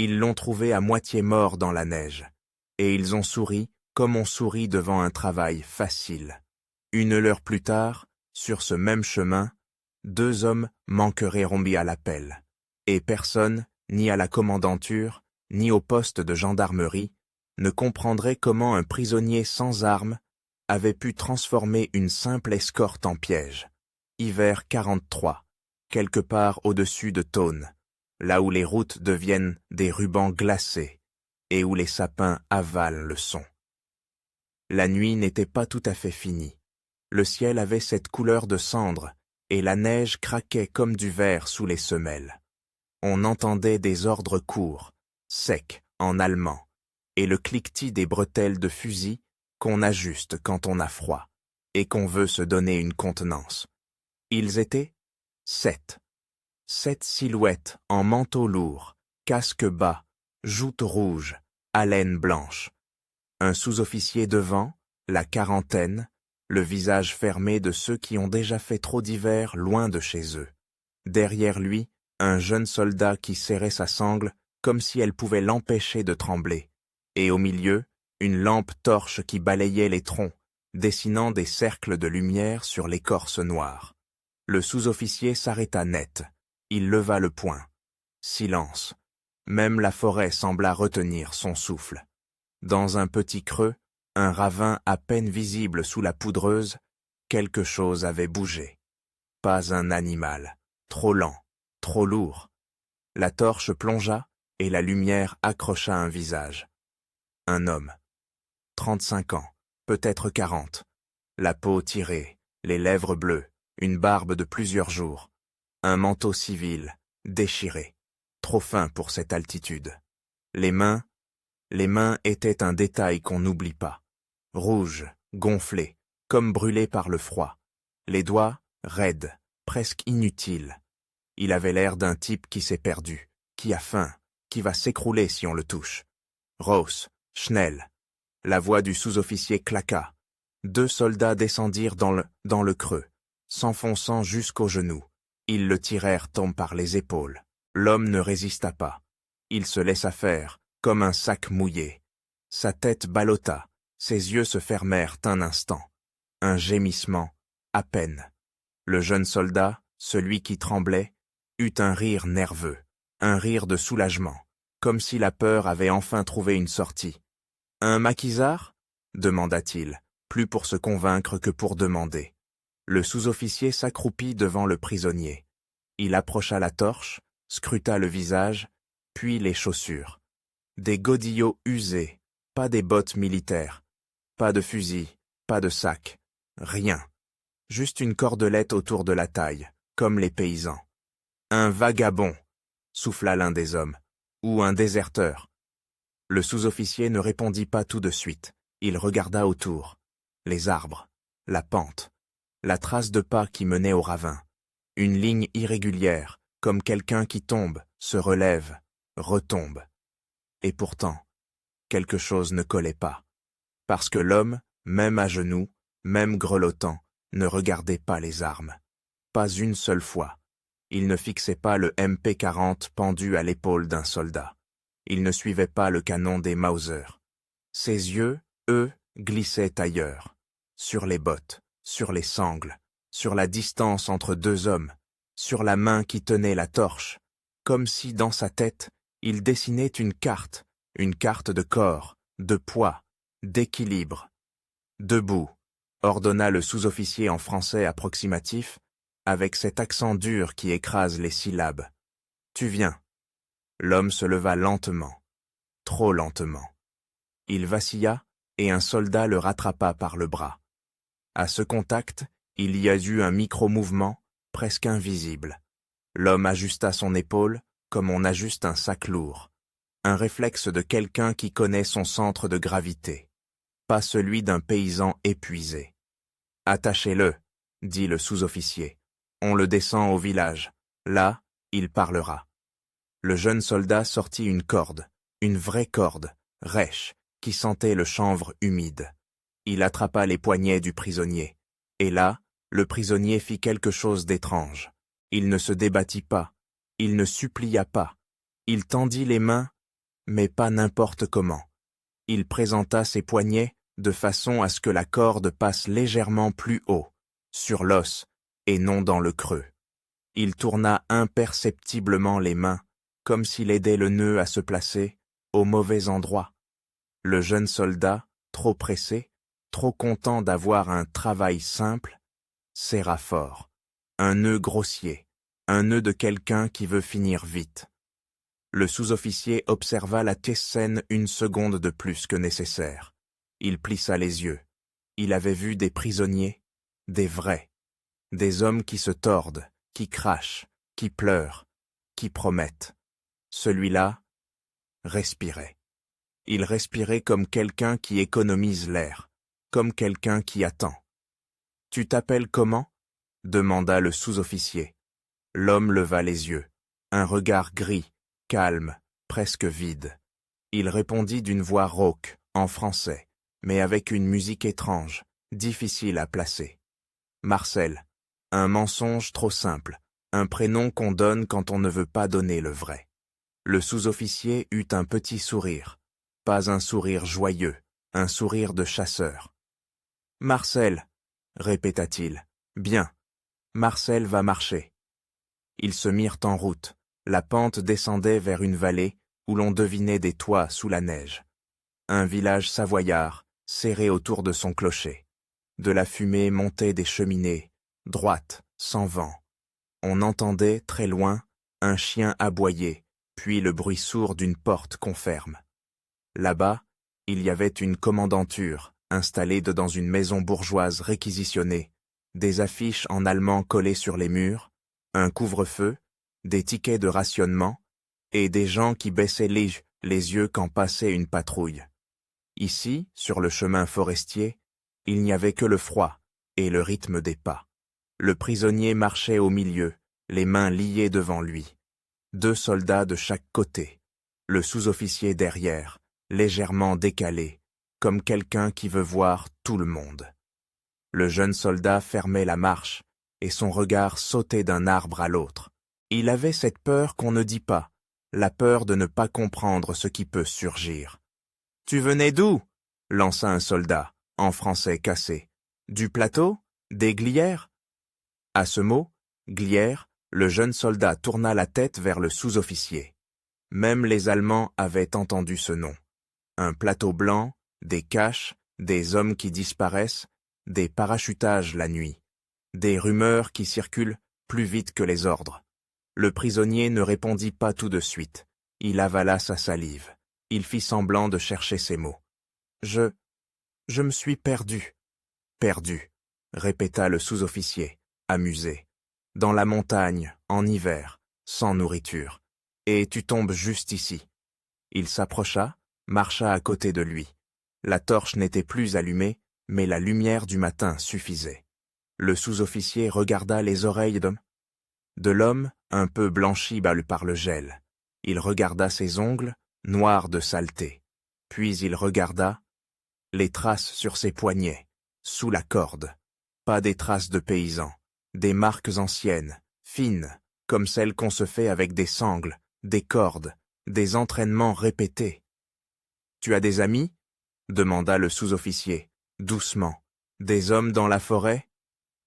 Ils l'ont trouvé à moitié mort dans la neige, et ils ont souri comme on sourit devant un travail facile. 1 heure plus tard, sur ce même chemin, 2 hommes manqueraient rombi à l'appel, et personne, ni à la commandanture, ni au poste de gendarmerie, ne comprendrait comment un prisonnier sans armes avait pu transformer une simple escorte en piège. Hiver 43, quelque part au-dessus de Thônes, là où les routes deviennent des rubans glacés et où les sapins avalent le son. La nuit n'était pas tout à fait finie. Le ciel avait cette couleur de cendre et la neige craquait comme du verre sous les semelles. On entendait des ordres courts, secs, en allemand, et le cliquetis des bretelles de fusil qu'on ajuste quand on a froid et qu'on veut se donner une contenance. Ils étaient 7. 7 silhouettes en manteau lourd, casque bas, joutes rouges, haleine blanche. Un sous-officier devant, la quarantaine, le visage fermé de ceux qui ont déjà fait trop d'hiver loin de chez eux. Derrière lui, un jeune soldat qui serrait sa sangle comme si elle pouvait l'empêcher de trembler. Et au milieu, une lampe torche qui balayait les troncs, dessinant des cercles de lumière sur l'écorce noire. Le sous-officier s'arrêta net. Il leva le poing. Silence. Même la forêt sembla retenir son souffle. Dans un petit creux, un ravin à peine visible sous la poudreuse, quelque chose avait bougé. Pas un animal. Trop lent, trop lourd. La torche plongea et la lumière accrocha un visage. Un homme. 35 ans, peut-être 40. La peau tirée, les lèvres bleues, une barbe de plusieurs jours. Un manteau civil, déchiré. Trop fin pour cette altitude. Les mains étaient un détail qu'on n'oublie pas. Rouges, gonflés, comme brûlés par le froid. Les doigts, raides, presque inutiles. Il avait l'air d'un type qui s'est perdu, qui a faim, qui va s'écrouler si on le touche. Ross, Schnell. La voix du sous-officier claqua. 2 soldats descendirent dans le creux, s'enfonçant jusqu'aux genoux. Ils le tirèrent par les épaules. L'homme ne résista pas. Il se laissa faire, comme un sac mouillé. Sa tête ballotta, ses yeux se fermèrent un instant. Un gémissement, à peine. Le jeune soldat, celui qui tremblait, eut un rire nerveux, un rire de soulagement, comme si la peur avait enfin trouvé une sortie. « Un maquisard » demanda-t-il, plus pour se convaincre que pour demander. Le sous-officier s'accroupit devant le prisonnier. Il approcha la torche, scruta le visage, puis les chaussures. Des godillots usés, pas des bottes militaires, pas de fusil, pas de sac, rien. Juste une cordelette autour de la taille, comme les paysans. « Un vagabond » souffla l'un des hommes, « ou un déserteur. » Le sous-officier ne répondit pas tout de suite. Il regarda autour. Les arbres, la pente, la trace de pas qui menait au ravin. Une ligne irrégulière, comme quelqu'un qui tombe, se relève, retombe. Et pourtant, quelque chose ne collait pas. Parce que l'homme, même à genoux, même grelottant, ne regardait pas les armes. Pas une seule fois. Il ne fixait pas le MP40 pendu à l'épaule d'un soldat. Il ne suivait pas le canon des Mauser. Ses yeux, eux, glissaient ailleurs, sur les bottes, sur les sangles, sur la distance entre 2 hommes, sur la main qui tenait la torche, comme si dans sa tête, il dessinait une carte de corps, de poids, d'équilibre. « Debout », ordonna le sous-officier en français approximatif, avec cet accent dur qui écrase les syllabes. « Tu viens ». L'homme se leva lentement, trop lentement. Il vacilla et un soldat le rattrapa par le bras. À ce contact, il y a eu un micro-mouvement, presque invisible. L'homme ajusta son épaule comme on ajuste un sac lourd. Un réflexe de quelqu'un qui connaît son centre de gravité, pas celui d'un paysan épuisé. « Attachez-le » dit le sous-officier. « On le descend au village. Là, il parlera. » Le jeune soldat sortit une corde, une vraie corde, rêche, qui sentait le chanvre humide. Il attrapa les poignets du prisonnier. Et là, le prisonnier fit quelque chose d'étrange. Il ne se débattit pas, il ne supplia pas. Il tendit les mains mais pas n'importe comment. Il présenta ses poignets de façon à ce que la corde passe légèrement plus haut, sur l'os, et non dans le creux. Il tourna imperceptiblement les mains, comme s'il aidait le nœud à se placer au mauvais endroit. Le jeune soldat, trop pressé, trop content d'avoir un travail simple, serra fort. Un nœud grossier, un nœud de quelqu'un qui veut finir vite. Le sous-officier observa la scène une seconde de plus que nécessaire. Il plissa les yeux. Il avait vu des prisonniers, des vrais, des hommes qui se tordent, qui crachent, qui pleurent, qui promettent. Celui-là respirait. Il respirait comme quelqu'un qui économise l'air, comme quelqu'un qui attend. « Tu t'appelles comment » demanda le sous-officier. L'homme leva les yeux, un regard gris, calme, presque vide. Il répondit d'une voix rauque, en français, mais avec une musique étrange, difficile à placer. Marcel, un mensonge trop simple, un prénom qu'on donne quand on ne veut pas donner le vrai. Le sous-officier eut un petit sourire, pas un sourire joyeux, un sourire de chasseur. « Marcel, répéta-t-il, bien, Marcel va marcher. » Ils se mirent en route. La pente descendait vers une vallée où l'on devinait des toits sous la neige. Un village savoyard, serré autour de son clocher. De la fumée montait des cheminées, droites, sans vent. On entendait, très loin, un chien aboyer, puis le bruit sourd d'une porte qu'on ferme. Là-bas, il y avait une commandanture, installée dans une maison bourgeoise réquisitionnée, des affiches en allemand collées sur les murs, un couvre-feu, des tickets de rationnement, et des gens qui baissaient les yeux quand passait une patrouille. Ici, sur le chemin forestier, il n'y avait que le froid et le rythme des pas. Le prisonnier marchait au milieu, les mains liées devant lui. 2 soldats de chaque côté, le sous-officier derrière, légèrement décalé, comme quelqu'un qui veut voir tout le monde. Le jeune soldat fermait la marche, et son regard sautait d'un arbre à l'autre. Il avait cette peur qu'on ne dit pas, la peur de ne pas comprendre ce qui peut surgir. « Tu venais d'où » lança un soldat, en français cassé. « Du plateau ? Des Glières ?» À ce mot, Glières, le jeune soldat tourna la tête vers le sous-officier. Même les Allemands avaient entendu ce nom. Un plateau blanc, des caches, des hommes qui disparaissent, des parachutages la nuit, des rumeurs qui circulent plus vite que les ordres. Le prisonnier ne répondit pas tout de suite. Il avala sa salive. Il fit semblant de chercher ses mots. « Je me suis perdu. »« Perdu », répéta le sous-officier, amusé. « Dans la montagne, en hiver, sans nourriture. Et tu tombes juste ici. » Il s'approcha, marcha à côté de lui. La torche n'était plus allumée, mais la lumière du matin suffisait. Le sous-officier regarda les oreilles de l'homme, un peu blanchi par le gel. Il regarda ses ongles, noirs de saleté. Puis il regarda les traces sur ses poignets, sous la corde. Pas des traces de paysans, des marques anciennes, fines, comme celles qu'on se fait avec des sangles, des cordes, des entraînements répétés. « Tu as des amis » demanda le sous-officier, doucement. « Des hommes dans la forêt »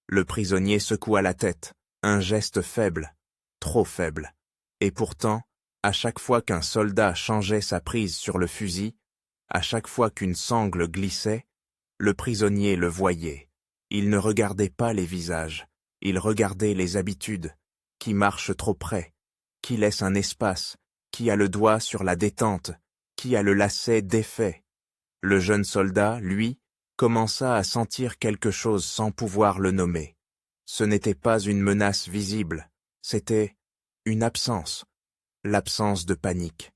Le prisonnier secoua la tête, un geste faible, trop faible. Et pourtant, à chaque fois qu'un soldat changeait sa prise sur le fusil, à chaque fois qu'une sangle glissait, le prisonnier le voyait. Il ne regardait pas les visages, il regardait les habitudes, qui marche trop près, qui laisse un espace, qui a le doigt sur la détente, qui a le lacet défait. Le jeune soldat, lui, commença à sentir quelque chose sans pouvoir le nommer. Ce n'était pas une menace visible, c'était une absence, l'absence de panique.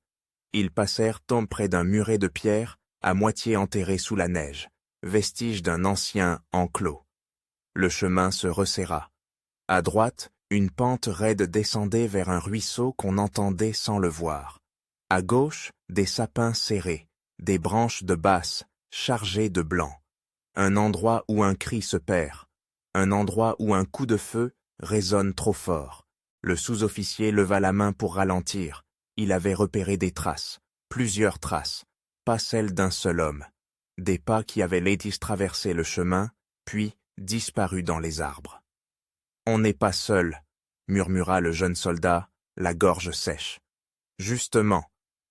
Ils passèrent près d'un muret de pierre, à moitié enterré sous la neige, vestige d'un ancien enclos. Le chemin se resserra. À droite, une pente raide descendait vers un ruisseau qu'on entendait sans le voir. À gauche, des sapins serrés, des branches de basse, chargées de blanc. Un endroit où un cri se perd, un endroit où un coup de feu résonne trop fort. Le sous-officier leva la main pour ralentir. Il avait repéré des traces. plusieurs traces, pas celles d'un seul homme. Des pas qui avaient létis traversé le chemin, puis disparu dans les arbres. « On n'est pas seul, » murmura le jeune soldat, la gorge sèche. « Justement, »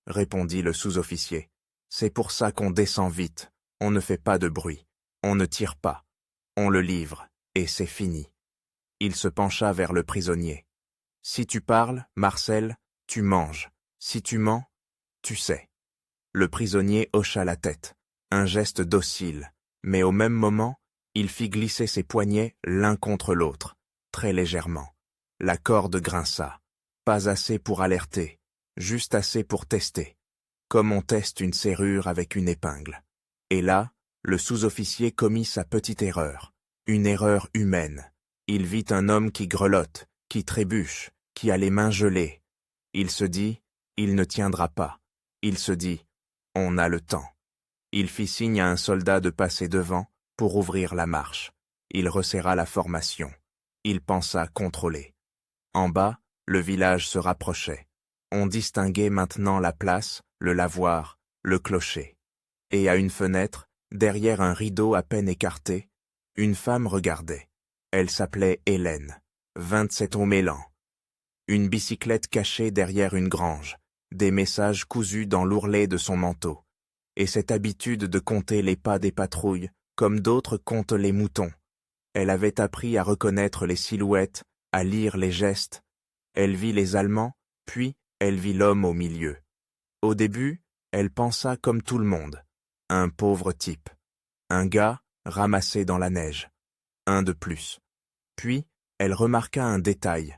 répondit le sous-officier, « c'est pour ça qu'on descend vite, on ne fait pas de bruit, on ne tire pas, on le livre, et c'est fini. » Il se pencha vers le prisonnier. « Si tu parles, Marcel, tu manges. Si tu mens, tu sais. » Le prisonnier hocha la tête, un geste docile, mais au même moment, il fit glisser ses poignets l'un contre l'autre, très légèrement. La corde grinça, pas assez pour alerter, juste assez pour tester, comme on teste une serrure avec une épingle. Et là, le sous-officier commit sa petite erreur, une erreur humaine. Il vit un homme qui grelotte, qui trébuche, qui a les mains gelées. Il se dit, il ne tiendra pas. Il se dit, on a le temps. Il fit signe à un soldat de passer devant pour ouvrir la marche. Il resserra la formation. Il pensa contrôler. En bas, le village se rapprochait. On distinguait maintenant la place, le lavoir, le clocher. Et à une fenêtre, derrière un rideau à peine écarté, une femme regardait. Elle s'appelait Hélène, 27 au Mélan. Une bicyclette cachée derrière une grange, des messages cousus dans l'ourlet de son manteau, et cette habitude de compter les pas des patrouilles, comme d'autres comptent les moutons. Elle avait appris à reconnaître les silhouettes, à lire les gestes. Elle vit les Allemands, puis elle vit l'homme au milieu. Au début, elle pensa comme tout le monde. Un pauvre type. Un gars ramassé dans la neige. Un de plus. Puis, elle remarqua un détail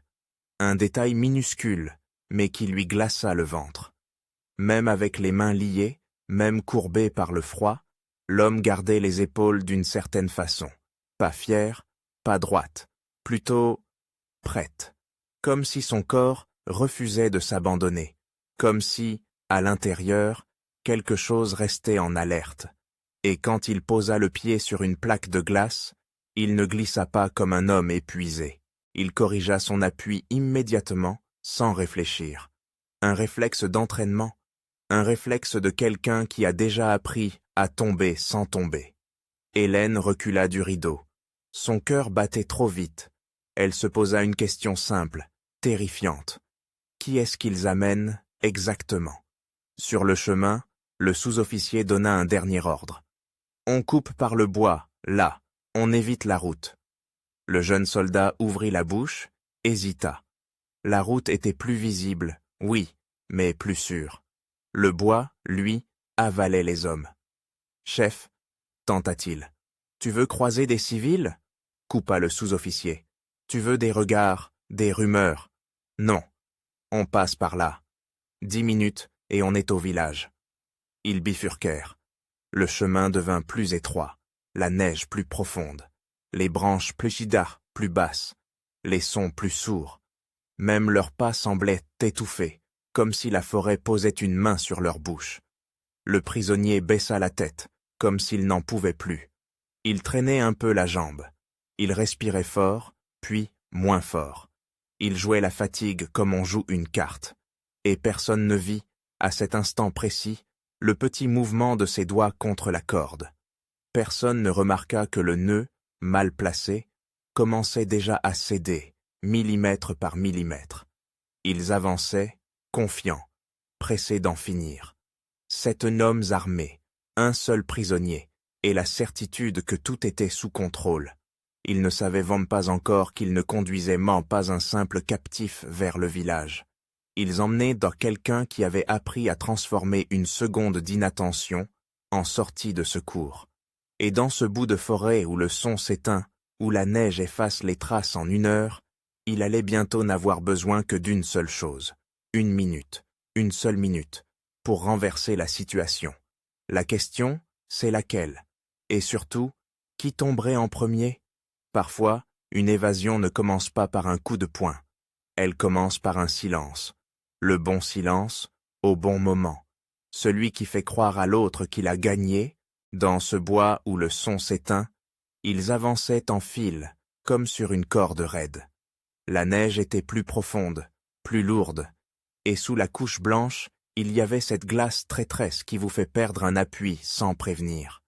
minuscule, mais qui lui glaça le ventre. Même avec les mains liées, même courbé par le froid, l'homme gardait les épaules d'une certaine façon. Pas fière, pas droite, plutôt prête. Comme si son corps refusait de s'abandonner. Comme si, à l'intérieur, quelque chose restait en alerte. Et quand il posa le pied sur une plaque de glace, il ne glissa pas comme un homme épuisé. Il corrigea son appui immédiatement, sans réfléchir. Un réflexe d'entraînement, un réflexe de quelqu'un qui a déjà appris à tomber sans tomber. Hélène recula du rideau. Son cœur battait trop vite. Elle se posa une question simple, terrifiante. Qui est-ce qu'ils amènent exactement? Sur le chemin, le sous-officier donna un dernier ordre. On coupe par le bois, là, on évite la route. Le jeune soldat ouvrit la bouche, hésita. La route était plus visible, oui, mais plus sûre. Le bois, lui, avalait les hommes. « Chef, tenta-t-il, tu veux croiser des civils ?» coupa le sous-officier. « Tu veux des regards, des rumeurs ?» « Non, on passe par là. 10 minutes et on est au village. » Ils bifurquèrent. Le chemin devint plus étroit, la neige plus profonde, les branches plus basses, les sons plus sourds. Même leurs pas semblaient étouffés, comme si la forêt posait une main sur leur bouche. Le prisonnier baissa la tête, comme s'il n'en pouvait plus. Il traînait un peu la jambe. Il respirait fort, puis moins fort. Il jouait la fatigue comme on joue une carte. Et personne ne vit, à cet instant précis, le petit mouvement de ses doigts contre la corde. Personne ne remarqua que le nœud, mal placé, commençait déjà à céder, millimètre par millimètre. Ils avançaient, confiants, pressés d'en finir. 7 hommes armés, un seul prisonnier, et la certitude que tout était sous contrôle. Ils ne savaient même pas encore qu'ils ne conduisaient pas un simple captif vers le village. Ils emmenaient dans quelqu'un qui avait appris à transformer une seconde d'inattention en sortie de secours. Et dans ce bout de forêt où le son s'éteint, où la neige efface les traces en 1 heure, il allait bientôt n'avoir besoin que d'une seule chose, 1 minute, une seule minute, pour renverser la situation. La question, c'est laquelle? Et surtout, qui tomberait en premier? Parfois, une évasion ne commence pas par un coup de poing. Elle commence par un silence. Le bon silence, au bon moment. Celui qui fait croire à l'autre qu'il a gagné. Dans ce bois où le son s'éteint, ils avançaient en file, comme sur une corde raide. La neige était plus profonde, plus lourde, et sous la couche blanche, il y avait cette glace traîtresse qui vous fait perdre un appui sans prévenir.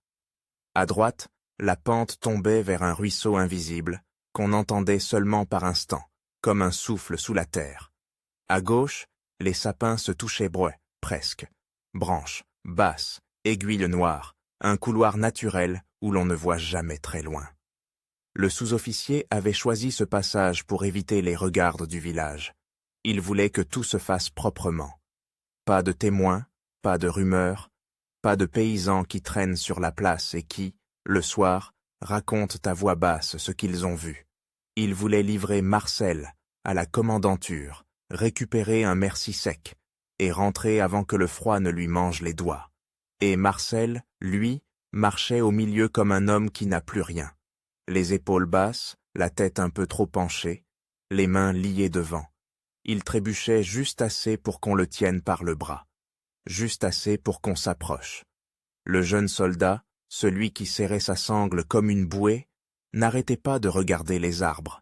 À droite, la pente tombait vers un ruisseau invisible, qu'on entendait seulement par instants, comme un souffle sous la terre. À gauche, les sapins se touchaient presque. Branches, basses, aiguilles noires, un couloir naturel où l'on ne voit jamais très loin. Le sous-officier avait choisi ce passage pour éviter les regards du village. Il voulait que tout se fasse proprement. Pas de témoins, pas de rumeurs, pas de paysans qui traînent sur la place et qui, le soir, racontent à voix basse ce qu'ils ont vu. Il voulait livrer Marcel à la commandanture, récupérer un merci sec et rentrer avant que le froid ne lui mange les doigts. Et Marcel, lui, marchait au milieu comme un homme qui n'a plus rien. Les épaules basses, la tête un peu trop penchée, les mains liées devant. Il trébuchait juste assez pour qu'on le tienne par le bras, juste assez pour qu'on s'approche. Le jeune soldat, celui qui serrait sa sangle comme une bouée, n'arrêtait pas de regarder les arbres.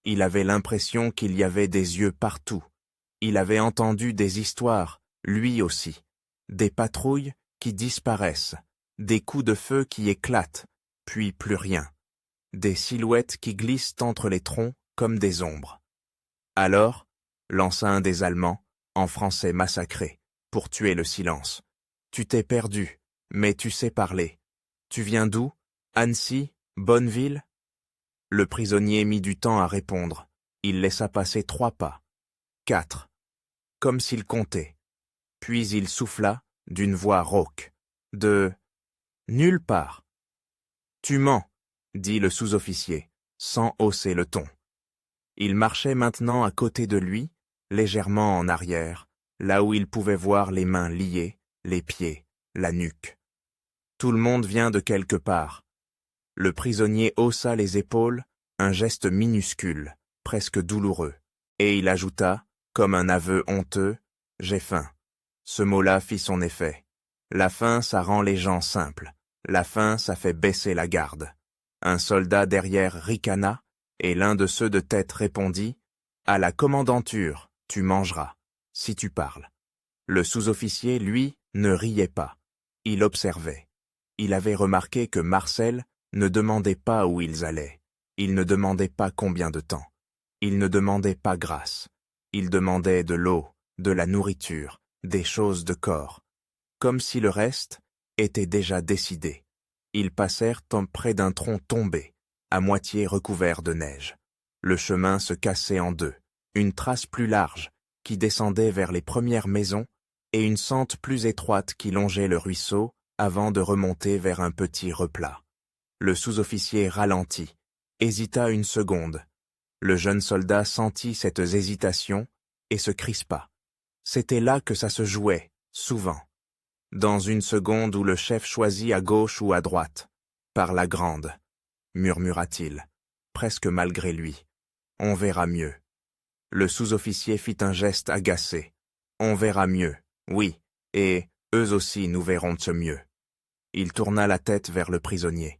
Il avait l'impression qu'il y avait des yeux partout. Il avait entendu des histoires, lui aussi, des patrouilles qui disparaissent, des coups de feu qui éclatent, puis plus rien, des silhouettes qui glissent entre les troncs comme des ombres. Alors, lança un des Allemands, en français massacré, pour tuer le silence. Tu t'es perdu, mais tu sais parler. Tu viens d'où? Annecy? Bonneville? Le prisonnier mit du temps à répondre. Il laissa passer 3 pas. 4. Comme s'il comptait. Puis il souffla, d'une voix rauque. De nulle part. Tu mens, dit le sous-officier, sans hausser le ton. Il marchait maintenant à côté de lui, légèrement en arrière, là où il pouvait voir les mains liées, les pieds, la nuque. Tout le monde vient de quelque part. Le prisonnier haussa les épaules, un geste minuscule, presque douloureux, et il ajouta, comme un aveu honteux, « J'ai faim ». Ce mot-là fit son effet. La faim, ça rend les gens simples. La faim, ça fait baisser la garde. Un soldat derrière ricana, et l'un de ceux de tête répondit, « À la commandanture, tu mangeras, si tu parles ». Le sous-officier, lui, ne riait pas. Il observait. Il avait remarqué que Marcel ne demandait pas où ils allaient. Il ne demandait pas combien de temps. Il ne demandait pas grâce. Il demandait de l'eau, de la nourriture, des choses de corps. Comme si le reste était déjà décidé. Ils passèrent près d'un tronc tombé, à moitié recouvert de neige. Le chemin se cassait en deux, une trace plus large qui descendait vers les premières maisons et une sente plus étroite qui longeait le ruisseau avant de remonter vers un petit replat. Le sous-officier ralentit, hésita une seconde. Le jeune soldat sentit cette hésitation et se crispa. C'était là que ça se jouait, souvent. Dans une seconde où le chef choisit à gauche ou à droite. Par la grande, murmura-t-il, presque malgré lui. On verra mieux. Le sous-officier fit un geste agacé. On verra mieux, oui, et eux aussi nous verrons de ce mieux. Il tourna la tête vers le prisonnier.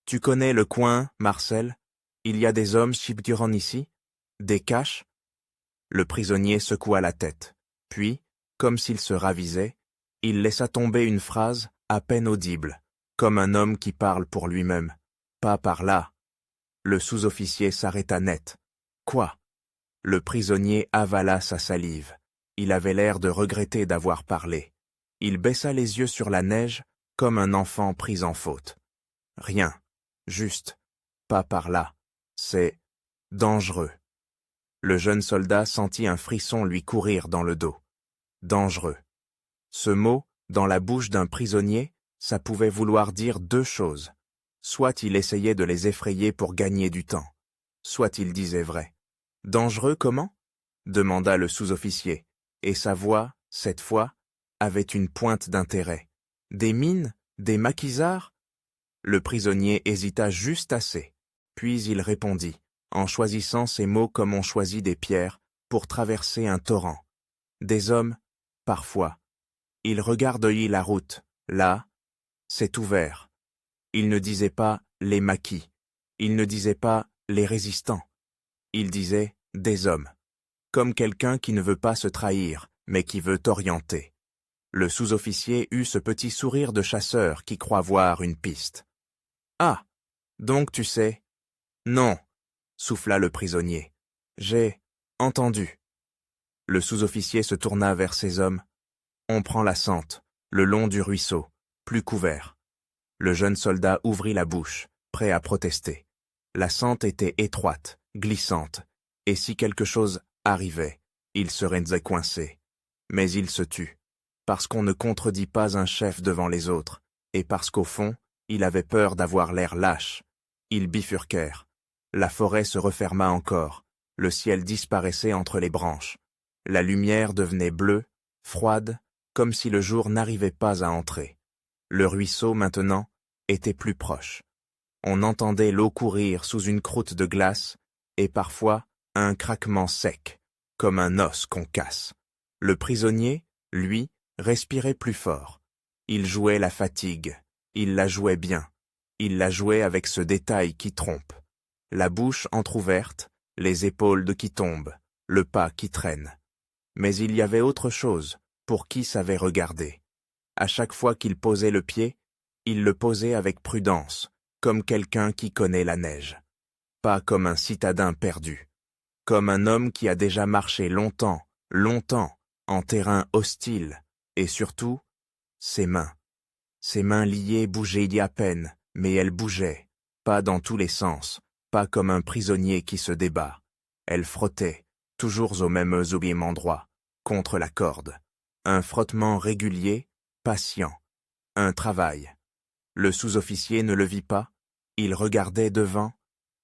Tu connais le coin, Marcel? Il y a des hommes Shibduran ici? Des caches? Le prisonnier secoua la tête. Puis, comme s'il se ravisait, il laissa tomber une phrase à peine audible, comme un homme qui parle pour lui-même. Pas par là. Le sous-officier s'arrêta net. Quoi? Le prisonnier avala sa salive. Il avait l'air de regretter d'avoir parlé. Il baissa les yeux sur la neige comme un enfant pris en faute. Rien. Juste. Pas par là. C'est dangereux. Le jeune soldat sentit un frisson lui courir dans le dos. Dangereux. Ce mot, dans la bouche d'un prisonnier, ça pouvait vouloir dire 2 choses. Soit il essayait de les effrayer pour gagner du temps, soit il disait vrai. Dangereux comment? Demanda le sous-officier, et sa voix, cette fois, avait une pointe d'intérêt. Des mines? Des maquisards? Le prisonnier hésita juste assez, puis il répondit, en choisissant ses mots comme on choisit des pierres pour traverser un torrent. Des hommes, parfois. Il regardait la route, là, c'est ouvert. Il ne disait pas les maquis, il ne disait pas les résistants. Il disait des hommes, comme quelqu'un qui ne veut pas se trahir, mais qui veut orienter. Le sous-officier eut ce petit sourire de chasseur qui croit voir une piste. « Ah, donc tu sais… »« Non, » souffla le prisonnier. « J'ai entendu. » Le sous-officier se tourna vers ses hommes. « On prend la sente, le long du ruisseau, plus couvert. » Le jeune soldat ouvrit la bouche, prêt à protester. La sente était étroite, glissante, et si quelque chose arrivait, il serait coincé. Mais il se tut, parce qu'on ne contredit pas un chef devant les autres, et parce qu'au fond, il avait peur d'avoir l'air lâche. Ils bifurquèrent. La forêt se referma encore, le ciel disparaissait entre les branches. La lumière devenait bleue, froide, comme si le jour n'arrivait pas à entrer. Le ruisseau, maintenant, était plus proche. On entendait l'eau courir sous une croûte de glace, et parfois un craquement sec, comme un os qu'on casse. Le prisonnier, lui, respirait plus fort. Il jouait la fatigue, il la jouait bien, il la jouait avec ce détail qui trompe. La bouche entr'ouverte, les épaules qui tombent, le pas qui traîne. Mais il y avait autre chose, pour qui savait regarder. À chaque fois qu'il posait le pied, il le posait avec prudence, comme quelqu'un qui connaît la neige. Pas comme un citadin perdu. Comme un homme qui a déjà marché longtemps, longtemps, en terrain hostile, et surtout, ses mains. Ses mains liées bougeaient à peine, mais elles bougeaient, pas dans tous les sens, pas comme un prisonnier qui se débat. Elles frottaient, toujours au même endroit, contre la corde. Un frottement régulier, patient. Un travail. Le sous-officier ne le vit pas, il regardait devant,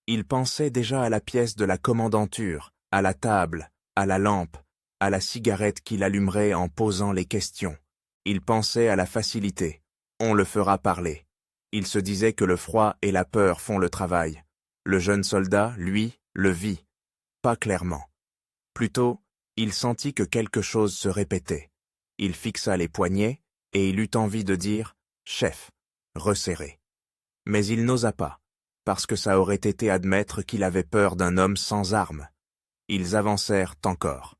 il pensait déjà à la pièce de la commandanture, à la table, à la lampe, à la cigarette qu'il allumerait en posant les questions. Il pensait à la facilité, on le fera parler. Il se disait que le froid et la peur font le travail. Le jeune soldat, lui, le vit, pas clairement. Plutôt, il sentit que quelque chose se répétait. Il fixa les poignets et il eut envie de dire « Chef », resserré. Mais il n'osa pas, parce que ça aurait été admettre qu'il avait peur d'un homme sans armes. Ils avancèrent encore.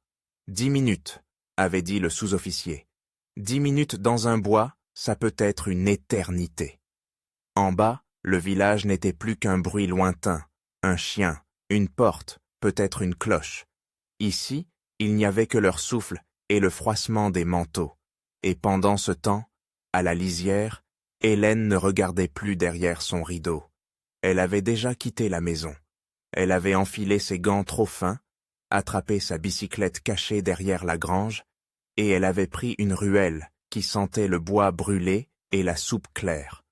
10 minutes, avait dit le sous-officier. 10 minutes dans un bois, ça peut être une éternité. En bas, le village n'était plus qu'un bruit lointain, un chien, une porte, peut-être une cloche. Ici, il n'y avait que leur souffle et le froissement des manteaux. Et pendant ce temps, à la lisière, Hélène ne regardait plus derrière son rideau. Elle avait déjà quitté la maison. Elle avait enfilé ses gants trop fins, attrapé sa bicyclette cachée derrière la grange, et elle avait pris une ruelle qui sentait le bois brûlé et la soupe claire.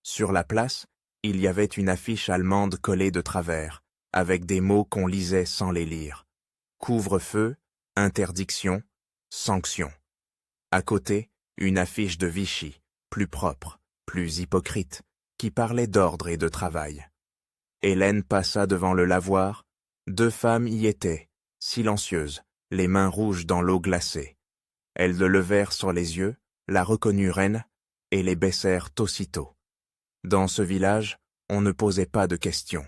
Sur la place, il y avait une affiche allemande collée de travers, avec des mots qu'on lisait sans les lire. Couvre-feu, interdiction, sanction. À côté, une affiche de Vichy, plus propre, plus hypocrite, qui parlait d'ordre et de travail. Hélène passa devant le lavoir. 2 femmes y étaient, silencieuses, les mains rouges dans l'eau glacée. Elles le levèrent sur les yeux, la reconnurent reine, et les baissèrent aussitôt. Dans ce village, on ne posait pas de questions.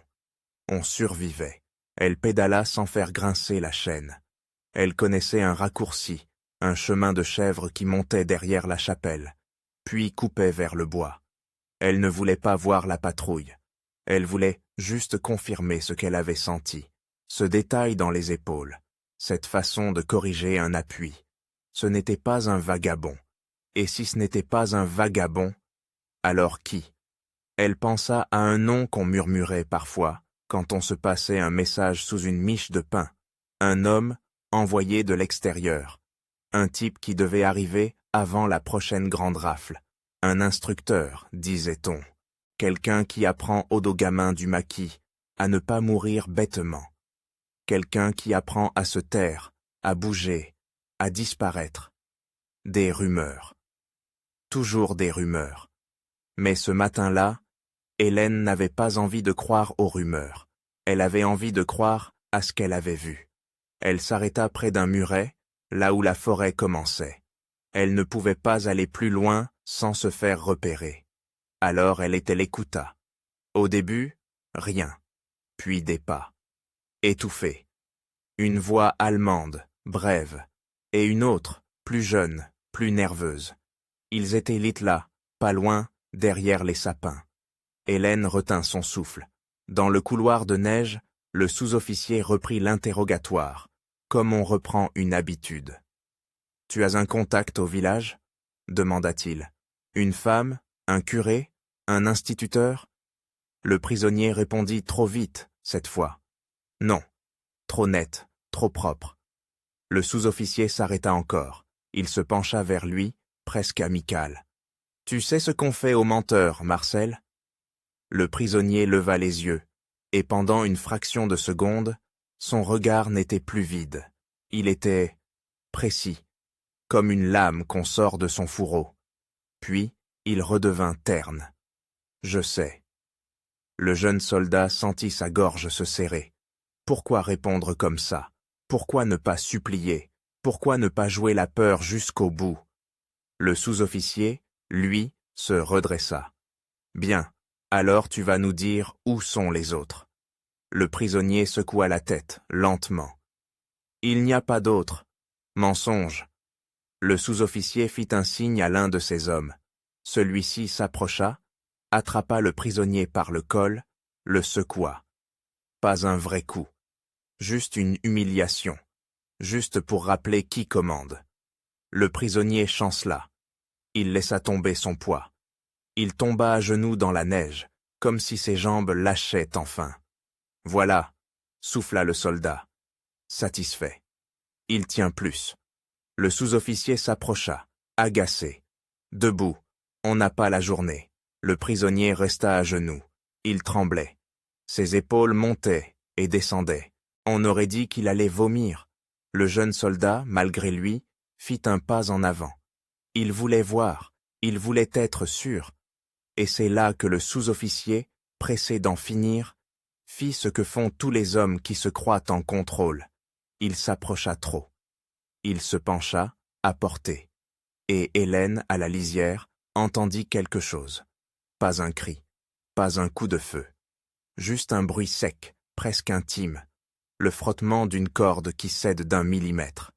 On survivait. Elle pédala sans faire grincer la chaîne. Elle connaissait un raccourci, un chemin de chèvre qui montait derrière la chapelle, puis coupait vers le bois. Elle ne voulait pas voir la patrouille. Elle voulait juste confirmer ce qu'elle avait senti, ce détail dans les épaules, cette façon de corriger un appui. Ce n'était pas un vagabond. Et si ce n'était pas un vagabond, alors qui? Elle pensa à un nom qu'on murmurait parfois quand on se passait un message sous une miche de pain. Un homme envoyé de l'extérieur. Un type qui devait arriver avant la prochaine grande rafle. Un instructeur, disait-on. Quelqu'un qui apprend aux dos gamins du maquis à ne pas mourir bêtement. Quelqu'un qui apprend à se taire, à bouger, à disparaître. Des rumeurs. Toujours des rumeurs. Mais ce matin-là, Hélène n'avait pas envie de croire aux rumeurs. Elle avait envie de croire à ce qu'elle avait vu. Elle s'arrêta près d'un muret, là où la forêt commençait. Elle ne pouvait pas aller plus loin sans se faire repérer. Alors elle l'écouta. Au début, rien. Puis des pas. Étouffés. Une voix allemande, brève. Et une autre, plus jeune, plus nerveuse. Ils étaient là, pas loin, derrière les sapins. Hélène retint son souffle. Dans le couloir de neige, le sous-officier reprit l'interrogatoire, comme on reprend une habitude. « Tu as un contact au village ?» demanda-t-il. « Une femme, un curé, un instituteur ?» Le prisonnier répondit trop vite, cette fois. « Non, trop net, trop propre. » Le sous-officier s'arrêta encore. Il se pencha vers lui, presque amical. « Tu sais ce qu'on fait aux menteurs, Marcel ?» Le prisonnier leva les yeux, et pendant une fraction de seconde, son regard n'était plus vide. Il était précis, comme une lame qu'on sort de son fourreau. Puis, il redevint terne. « Je sais. » Le jeune soldat sentit sa gorge se serrer. Pourquoi répondre comme ça? Pourquoi ne pas supplier? Pourquoi ne pas jouer la peur jusqu'au bout? Le sous-officier, lui, se redressa. « Bien, alors tu vas nous dire où sont les autres. » Le prisonnier secoua la tête, lentement. « Il n'y a pas d'autres. Mensonge. » Le sous-officier fit un signe à l'un de ses hommes. Celui-ci s'approcha, attrapa le prisonnier par le col, le secoua. Pas un vrai coup. Juste une humiliation. Juste pour rappeler qui commande. Le prisonnier chancela. Il laissa tomber son poids. Il tomba à genoux dans la neige, comme si ses jambes lâchaient enfin. « Voilà » souffla le soldat. Satisfait. Il tient plus. Le sous-officier s'approcha, agacé. Debout, on n'a pas la journée. Le prisonnier resta à genoux. Il tremblait. Ses épaules montaient et descendaient. On aurait dit qu'il allait vomir. Le jeune soldat, malgré lui, fit un pas en avant. Il voulait voir, il voulait être sûr. Et c'est là que le sous-officier, pressé d'en finir, fit ce que font tous les hommes qui se croient en contrôle. Il s'approcha trop. Il se pencha, à portée. Et Hélène, à la lisière, entendit quelque chose. Pas un cri, pas un coup de feu. Juste un bruit sec, presque intime. Le frottement d'une corde qui cède d'1 millimètre.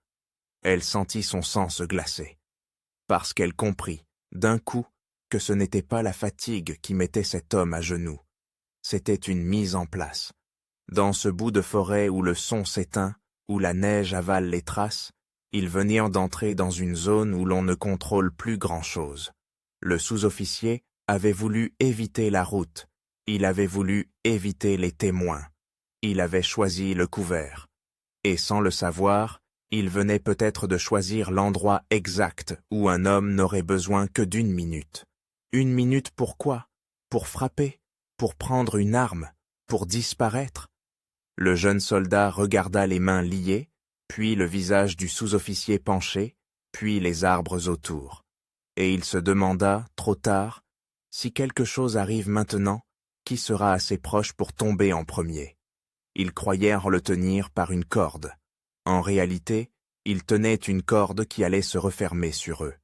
Elle sentit son sang se glacer. Parce qu'elle comprit, d'un coup, que ce n'était pas la fatigue qui mettait cet homme à genoux. C'était une mise en place. Dans ce bout de forêt où le son s'éteint, où la neige avale les traces, ils venaient d'entrer dans une zone où l'on ne contrôle plus grand-chose. Le sous-officier avait voulu éviter la route, il avait voulu éviter les témoins, il avait choisi le couvert. Et sans le savoir, il venait peut-être de choisir l'endroit exact où un homme n'aurait besoin que d'1 minute. 1 minute pourquoi? Pour frapper? Pour prendre une arme? Pour disparaître? Le jeune soldat regarda les mains liées, puis le visage du sous-officier penché, puis les arbres autour. Et il se demanda, trop tard, si quelque chose arrive maintenant, qui sera assez proche pour tomber en premier? Il croyait en le tenir par une corde. En réalité, il tenait une corde qui allait se refermer sur eux.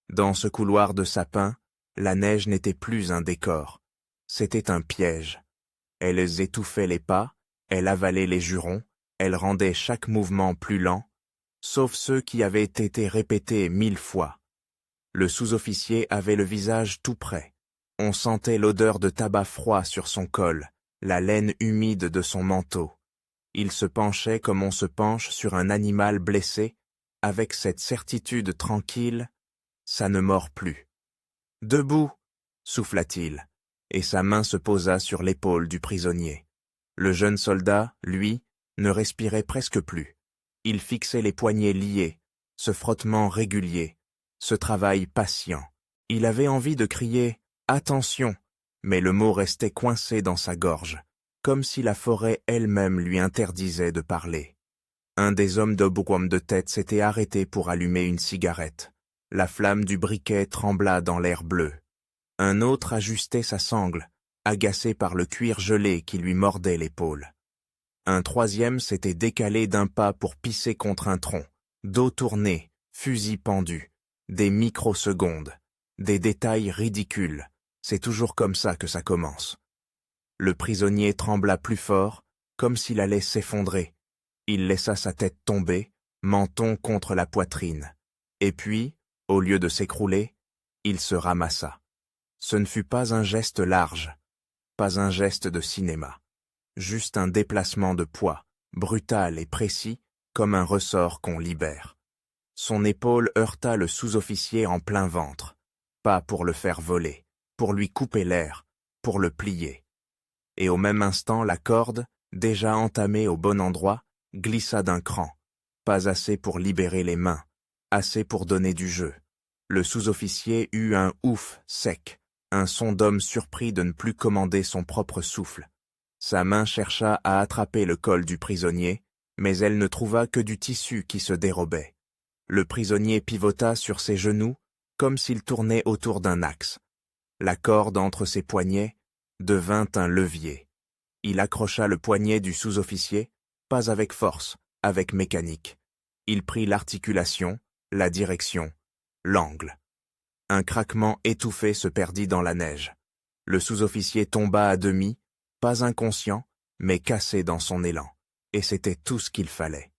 Dans ce couloir de sapins, la neige n'était plus un décor. C'était un piège. Elle étouffait les pas, elle avalait les jurons, elle rendait chaque mouvement plus lent, sauf ceux qui avaient été répétés 1000 fois. Le sous-officier avait le visage tout prêt. On sentait l'odeur de tabac froid sur son col, la laine humide de son manteau. Il se penchait comme on se penche sur un animal blessé, avec cette certitude tranquille, ça ne mord plus. « Debout !» souffla-t-il, et sa main se posa sur l'épaule du prisonnier. Le jeune soldat, lui, ne respirait presque plus. Il fixait les poignets liés, ce frottement régulier, ce travail patient. Il avait envie de crier « Attention !» mais le mot restait coincé dans sa gorge, comme si la forêt elle-même lui interdisait de parler. Un des hommes de Brougham de tête s'était arrêté pour allumer une cigarette. La flamme du briquet trembla dans l'air bleu. Un autre ajustait sa sangle, agacé par le cuir gelé qui lui mordait l'épaule. Un troisième s'était décalé d'1 pas pour pisser contre un tronc, dos tourné, fusil pendu, des microsecondes, des détails ridicules. C'est toujours comme ça que ça commence. Le prisonnier trembla plus fort, comme s'il allait s'effondrer. Il laissa sa tête tomber, menton contre la poitrine. Et puis, Au lieu de s'écrouler, il se ramassa. Ce ne fut pas un geste large, pas un geste de cinéma, juste un déplacement de poids, brutal et précis, comme un ressort qu'on libère. Son épaule heurta le sous-officier en plein ventre, pas pour le faire voler, pour lui couper l'air, pour le plier. Et au même instant, la corde, déjà entamée au bon endroit, glissa d'un cran, pas assez pour libérer les mains, assez pour donner du jeu. Le sous-officier eut un ouf sec, un son d'homme surpris de ne plus commander son propre souffle. Sa main chercha à attraper le col du prisonnier, mais elle ne trouva que du tissu qui se dérobait. Le prisonnier pivota sur ses genoux, comme s'il tournait autour d'un axe. La corde entre ses poignets devint un levier. Il accrocha le poignet du sous-officier, pas avec force, avec mécanique. Il prit l'articulation, la direction, l'angle. Un craquement étouffé se perdit dans la neige. Le sous-officier tomba à demi, pas inconscient, mais cassé dans son élan. Et c'était tout ce qu'il fallait.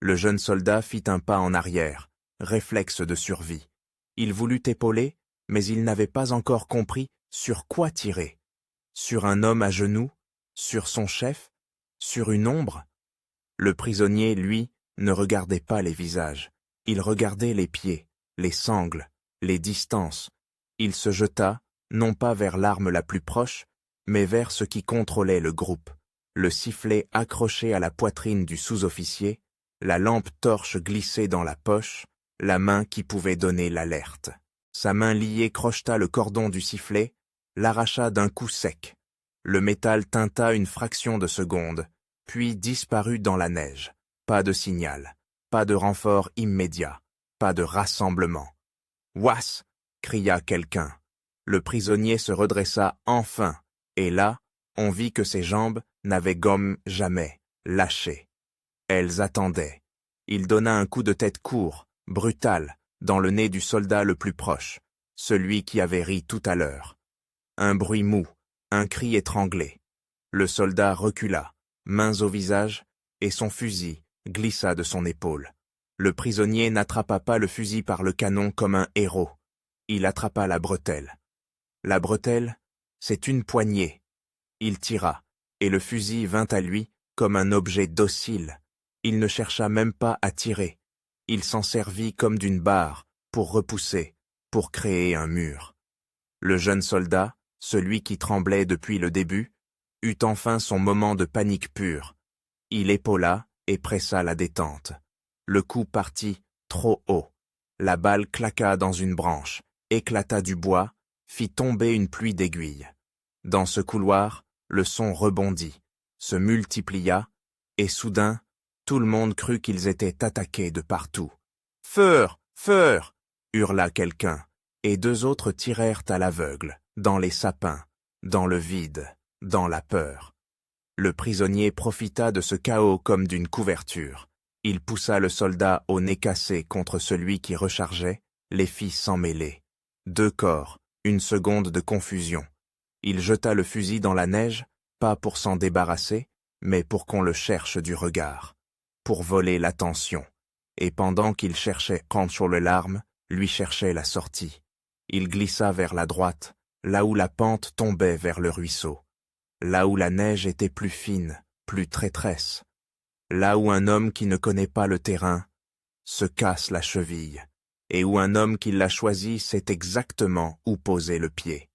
Le jeune soldat fit un pas en arrière, réflexe de survie. Il voulut épauler, mais il n'avait pas encore compris sur quoi tirer. Sur un homme à genoux, sur son chef, sur une ombre. Le prisonnier, lui, ne regardait pas les visages. Il regardait les pieds, les sangles, les distances. Il se jeta, non pas vers l'arme la plus proche, mais vers ce qui contrôlait le groupe. Le sifflet accroché à la poitrine du sous-officier, la lampe torche glissée dans la poche, la main qui pouvait donner l'alerte. Sa main liée crocheta le cordon du sifflet, l'arracha d'un coup sec. Le métal tinta une fraction de seconde, puis disparut dans la neige. Pas de signal, pas de renfort immédiat, pas de rassemblement. « Ouass !» cria quelqu'un. Le prisonnier se redressa enfin, et là, on vit que ses jambes n'avaient gomme jamais lâché. Elles attendaient. Il donna un coup de tête court, brutal, dans le nez du soldat le plus proche, celui qui avait ri tout à l'heure. Un bruit mou, un cri étranglé. Le soldat recula, mains au visage, et son fusil glissa de son épaule. Le prisonnier n'attrapa pas le fusil par le canon comme un héros. Il attrapa la bretelle. La bretelle, c'est une poignée. Il tira, et le fusil vint à lui comme un objet docile. Il ne chercha même pas à tirer. Il s'en servit comme d'une barre pour repousser, pour créer un mur. Le jeune soldat, celui qui tremblait depuis le début, eut enfin son moment de panique pure. Il épaula et pressa la détente. Le coup partit trop haut. La balle claqua dans une branche, éclata du bois, fit tomber une pluie d'aiguilles. Dans ce couloir, le son rebondit, se multiplia, et soudain, tout le monde crut qu'ils étaient attaqués de partout. « Feur! Feur !» hurla quelqu'un, et deux autres tirèrent à l'aveugle, dans les sapins, dans le vide, dans la peur. Le prisonnier profita de ce chaos comme d'une couverture. Il poussa le soldat au nez cassé contre celui qui rechargeait, les fit s'emmêler. Deux corps, une seconde de confusion. Il jeta le fusil dans la neige, pas pour s'en débarrasser, mais pour qu'on le cherche du regard, pour voler l'attention. Et pendant qu'il cherchait sur le larme, lui cherchait la sortie. Il glissa vers la droite, là où la pente tombait vers le ruisseau, là où la neige était plus fine, plus traîtresse, là où un homme qui ne connaît pas le terrain se casse la cheville, et où un homme qui l'a choisi sait exactement où poser le pied.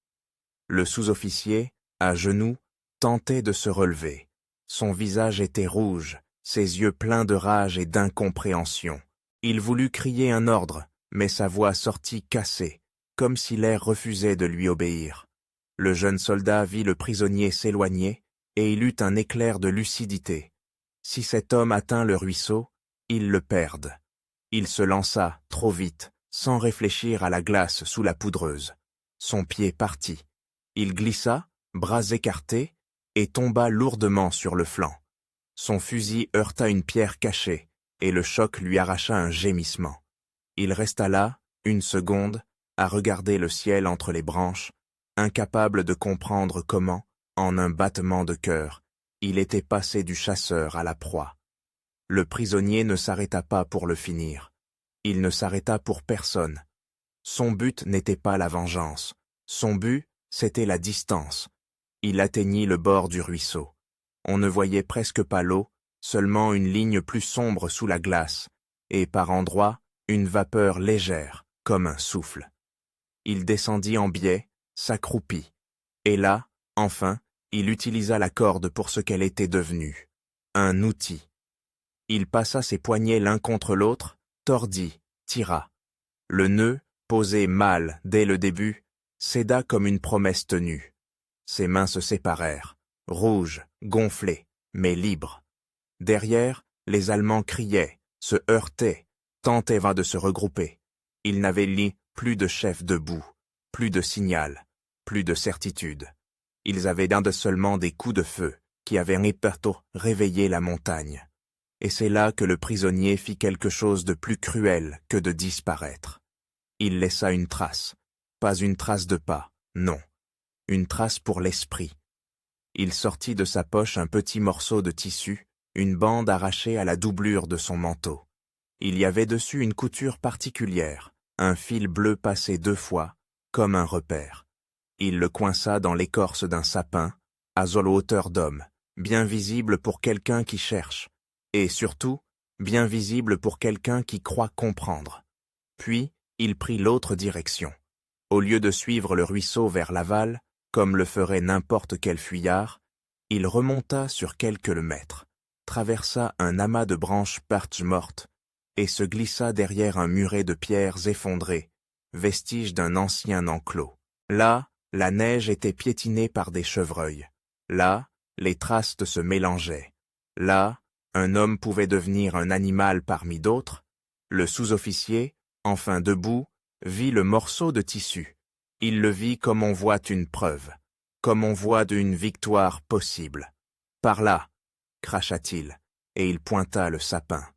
Le sous-officier, à genoux, tentait de se relever. Son visage était rouge, ses yeux pleins de rage et d'incompréhension. Il voulut crier un ordre, mais sa voix sortit cassée, comme si l'air refusait de lui obéir. Le jeune soldat vit le prisonnier s'éloigner, et il eut un éclair de lucidité. Si cet homme atteint le ruisseau, il le perde. Il se lança, trop vite, sans réfléchir à la glace sous la poudreuse. Son pied partit. Il glissa, bras écartés, et tomba lourdement sur le flanc. Son fusil heurta une pierre cachée, et le choc lui arracha un gémissement. Il resta là, une seconde, à regarder le ciel entre les branches, incapable de comprendre comment, en un battement de cœur, il était passé du chasseur à la proie. Le prisonnier ne s'arrêta pas pour le finir. Il ne s'arrêta pour personne. Son but n'était pas la vengeance. Son but, c'était la distance. Il atteignit le bord du ruisseau. On ne voyait presque pas l'eau, seulement une ligne plus sombre sous la glace, et par endroits, une vapeur légère, comme un souffle. Il descendit en biais, s'accroupit, et là, enfin, il utilisa la corde pour ce qu'elle était devenue, un outil. Il passa ses poignets l'un contre l'autre, tordit, tira. Le nœud, posé mal dès le début, céda comme une promesse tenue. Ses mains se séparèrent, rouges, gonflées, mais libres. Derrière, les Allemands criaient, se heurtaient, tentaient de se regrouper. Ils n'avaient plus de chef debout, plus de signal, plus de certitude. Ils avaient d'un de seulement des coups de feu qui avaient réveillé la montagne. Et c'est là que le prisonnier fit quelque chose de plus cruel que de disparaître. Il laissa une trace, pas une trace de pas, non, une trace pour l'esprit. Il sortit de sa poche un petit morceau de tissu, une bande arrachée à la doublure de son manteau. Il y avait dessus une couture particulière, un fil bleu passé 2 fois, comme un repère. Il le coinça dans l'écorce d'un sapin, à hauteur d'homme, bien visible pour quelqu'un qui cherche, et surtout, bien visible pour quelqu'un qui croit comprendre. Puis, il prit l'autre direction. Au lieu de suivre le ruisseau vers l'aval, comme le ferait n'importe quel fuyard, il remonta sur quelques mètres, traversa un amas de branches parches mortes, et se glissa derrière un muret de pierres effondrées, vestige d'un ancien enclos. Là, la neige était piétinée par des chevreuils. Là, les traces se mélangeaient. Là, un homme pouvait devenir un animal parmi d'autres. Le sous-officier, enfin debout, vit le morceau de tissu. Il le vit comme on voit une preuve, comme on voit une victoire possible. Par là, cracha-t-il, et il pointa le sapin.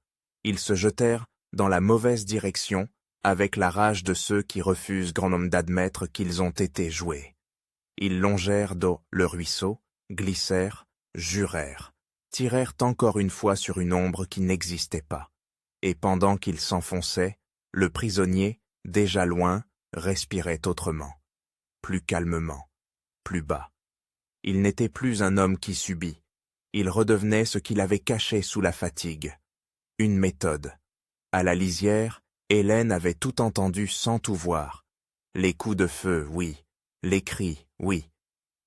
Ils se jetèrent dans la mauvaise direction avec la rage de ceux qui refusent grand nombre d'admettre qu'ils ont été joués. Ils longèrent le ruisseau, glissèrent, jurèrent, tirèrent encore une fois sur une ombre qui n'existait pas. Et pendant qu'ils s'enfonçaient, le prisonnier, déjà loin, respirait autrement, plus calmement, plus bas. Il n'était plus un homme qui subit. Il redevenait ce qu'il avait caché sous la fatigue. Une méthode. À la lisière, Hélène avait tout entendu sans tout voir. Les coups de feu, oui. Les cris, oui.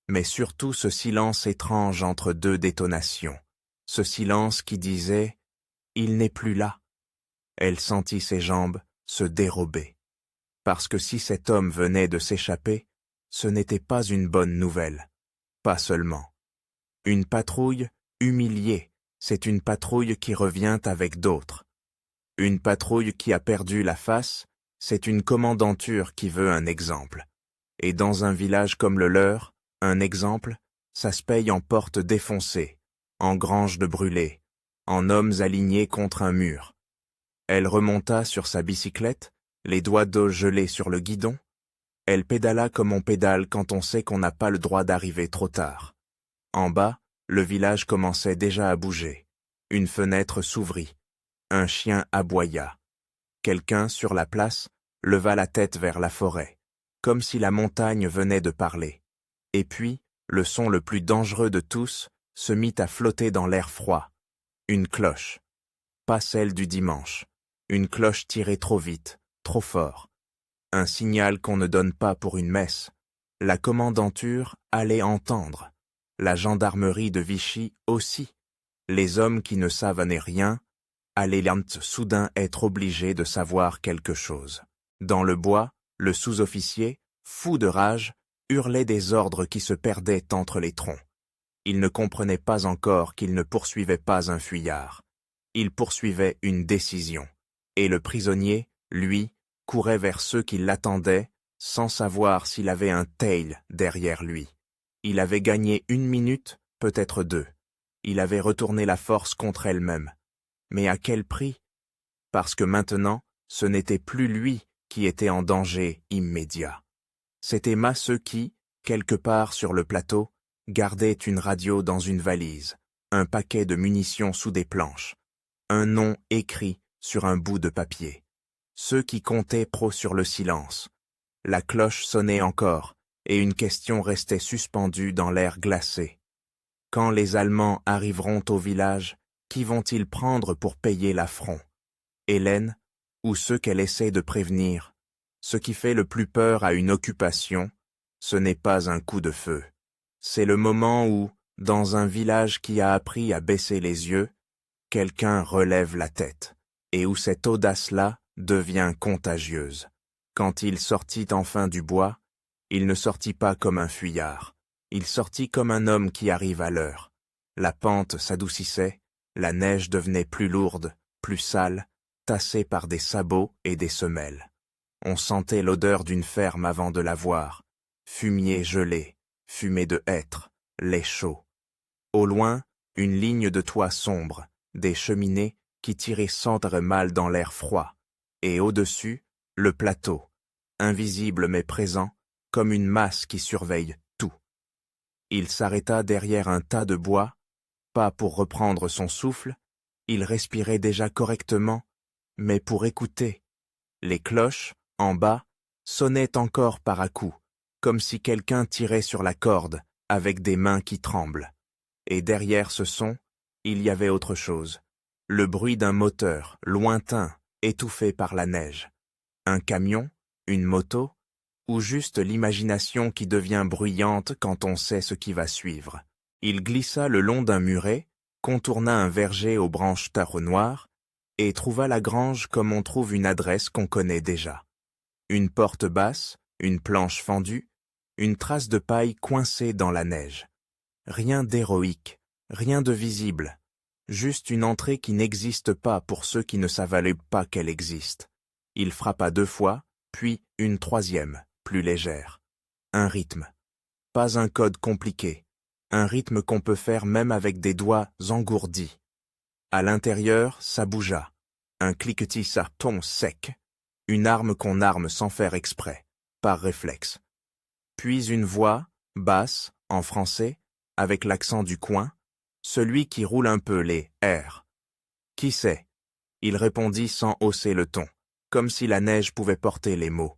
Mais surtout ce silence étrange entre 2 détonations. Ce silence qui disait « Il n'est plus là ». Elle sentit ses jambes se dérober. Parce que si cet homme venait de s'échapper, ce n'était pas une bonne nouvelle. Pas seulement. Une patrouille humiliée, c'est une patrouille qui revient avec d'autres. Une patrouille qui a perdu la face, c'est une commandanture qui veut un exemple. Et dans un village comme le leur, un exemple, ça se paye en portes défoncées, en granges de brûlées, en hommes alignés contre un mur. Elle remonta sur sa bicyclette, les doigts d'eau gelés sur le guidon. Elle pédala comme on pédale quand on sait qu'on n'a pas le droit d'arriver trop tard. En bas, le village commençait déjà à bouger. Une fenêtre s'ouvrit. Un chien aboya. Quelqu'un, sur la place, leva la tête vers la forêt, comme si la montagne venait de parler. Et puis, le son le plus dangereux de tous se mit à flotter dans l'air froid. Une cloche. Pas celle du dimanche. Une cloche tirée trop vite, trop fort. Un signal qu'on ne donne pas pour une messe. La commandanture allait entendre. La gendarmerie de Vichy aussi. Les hommes qui ne savent rien allaient soudain être obligés de savoir quelque chose. Dans le bois, le sous-officier, fou de rage, hurlait des ordres qui se perdaient entre les troncs. Il ne comprenait pas encore qu'il ne poursuivait pas un fuyard. Il poursuivait une décision. Et le prisonnier, lui, courait vers ceux qui l'attendaient, sans savoir s'il avait un tail derrière lui. Il avait gagné 1 minute, peut-être 2. Il avait retourné la force contre elle-même. Mais à quel prix? Parce que maintenant, ce n'était plus lui qui était en danger immédiat. C'était ceux qui, quelque part sur le plateau, gardaient une radio dans une valise, un paquet de munitions sous des planches, un nom écrit sur un bout de papier. Ceux qui comptaient pro sur le silence. La cloche sonnait encore, et une question restait suspendue dans l'air glacé. Quand les Allemands arriveront au village, qui vont-ils prendre pour payer l'affront? Hélène, ou ceux qu'elle essaie de prévenir? Ce qui fait le plus peur à une occupation, ce n'est pas un coup de feu. C'est le moment où, dans un village qui a appris à baisser les yeux, quelqu'un relève la tête, et où cette audace-là devient contagieuse. Quand il sortit enfin du bois, il ne sortit pas comme un fuyard. Il sortit comme un homme qui arrive à l'heure. La pente s'adoucissait, la neige devenait plus lourde, plus sale, tassée par des sabots et des semelles. On sentait l'odeur d'une ferme avant de la voir. Fumier gelé, fumée de hêtre, lait chaud. Au loin, une ligne de toits sombre, des cheminées qui tiraient cendre mal dans l'air froid. Et au-dessus, le plateau, invisible mais présent, comme une masse qui surveille tout. Il s'arrêta derrière un tas de bois, pas pour reprendre son souffle, il respirait déjà correctement, mais pour écouter. Les cloches, en bas, sonnaient encore par à-coups, comme si quelqu'un tirait sur la corde, avec des mains qui tremblent. Et derrière ce son, il y avait autre chose. Le bruit d'un moteur, lointain, étouffé par la neige. Un camion, une moto, ou juste l'imagination qui devient bruyante quand on sait ce qui va suivre. Il glissa le long d'un muret, contourna un verger aux branches tarot noires, et trouva la grange comme on trouve une adresse qu'on connaît déjà. Une porte basse, une planche fendue, une trace de paille coincée dans la neige. Rien d'héroïque, rien de visible, juste une entrée qui n'existe pas pour ceux qui ne savent pas qu'elle existe. Il frappa 2 fois, puis une 3e, plus légère. Un rythme. Pas un code compliqué, un rythme qu'on peut faire même avec des doigts engourdis. À l'intérieur, ça bougea. Un cliquetis sarton sec. Une arme qu'on arme sans faire exprès, par réflexe. Puis une voix, basse, en français, avec l'accent du coin, celui qui roule un peu les R. Qui c'est? Il répondit sans hausser le ton, comme si la neige pouvait porter les mots.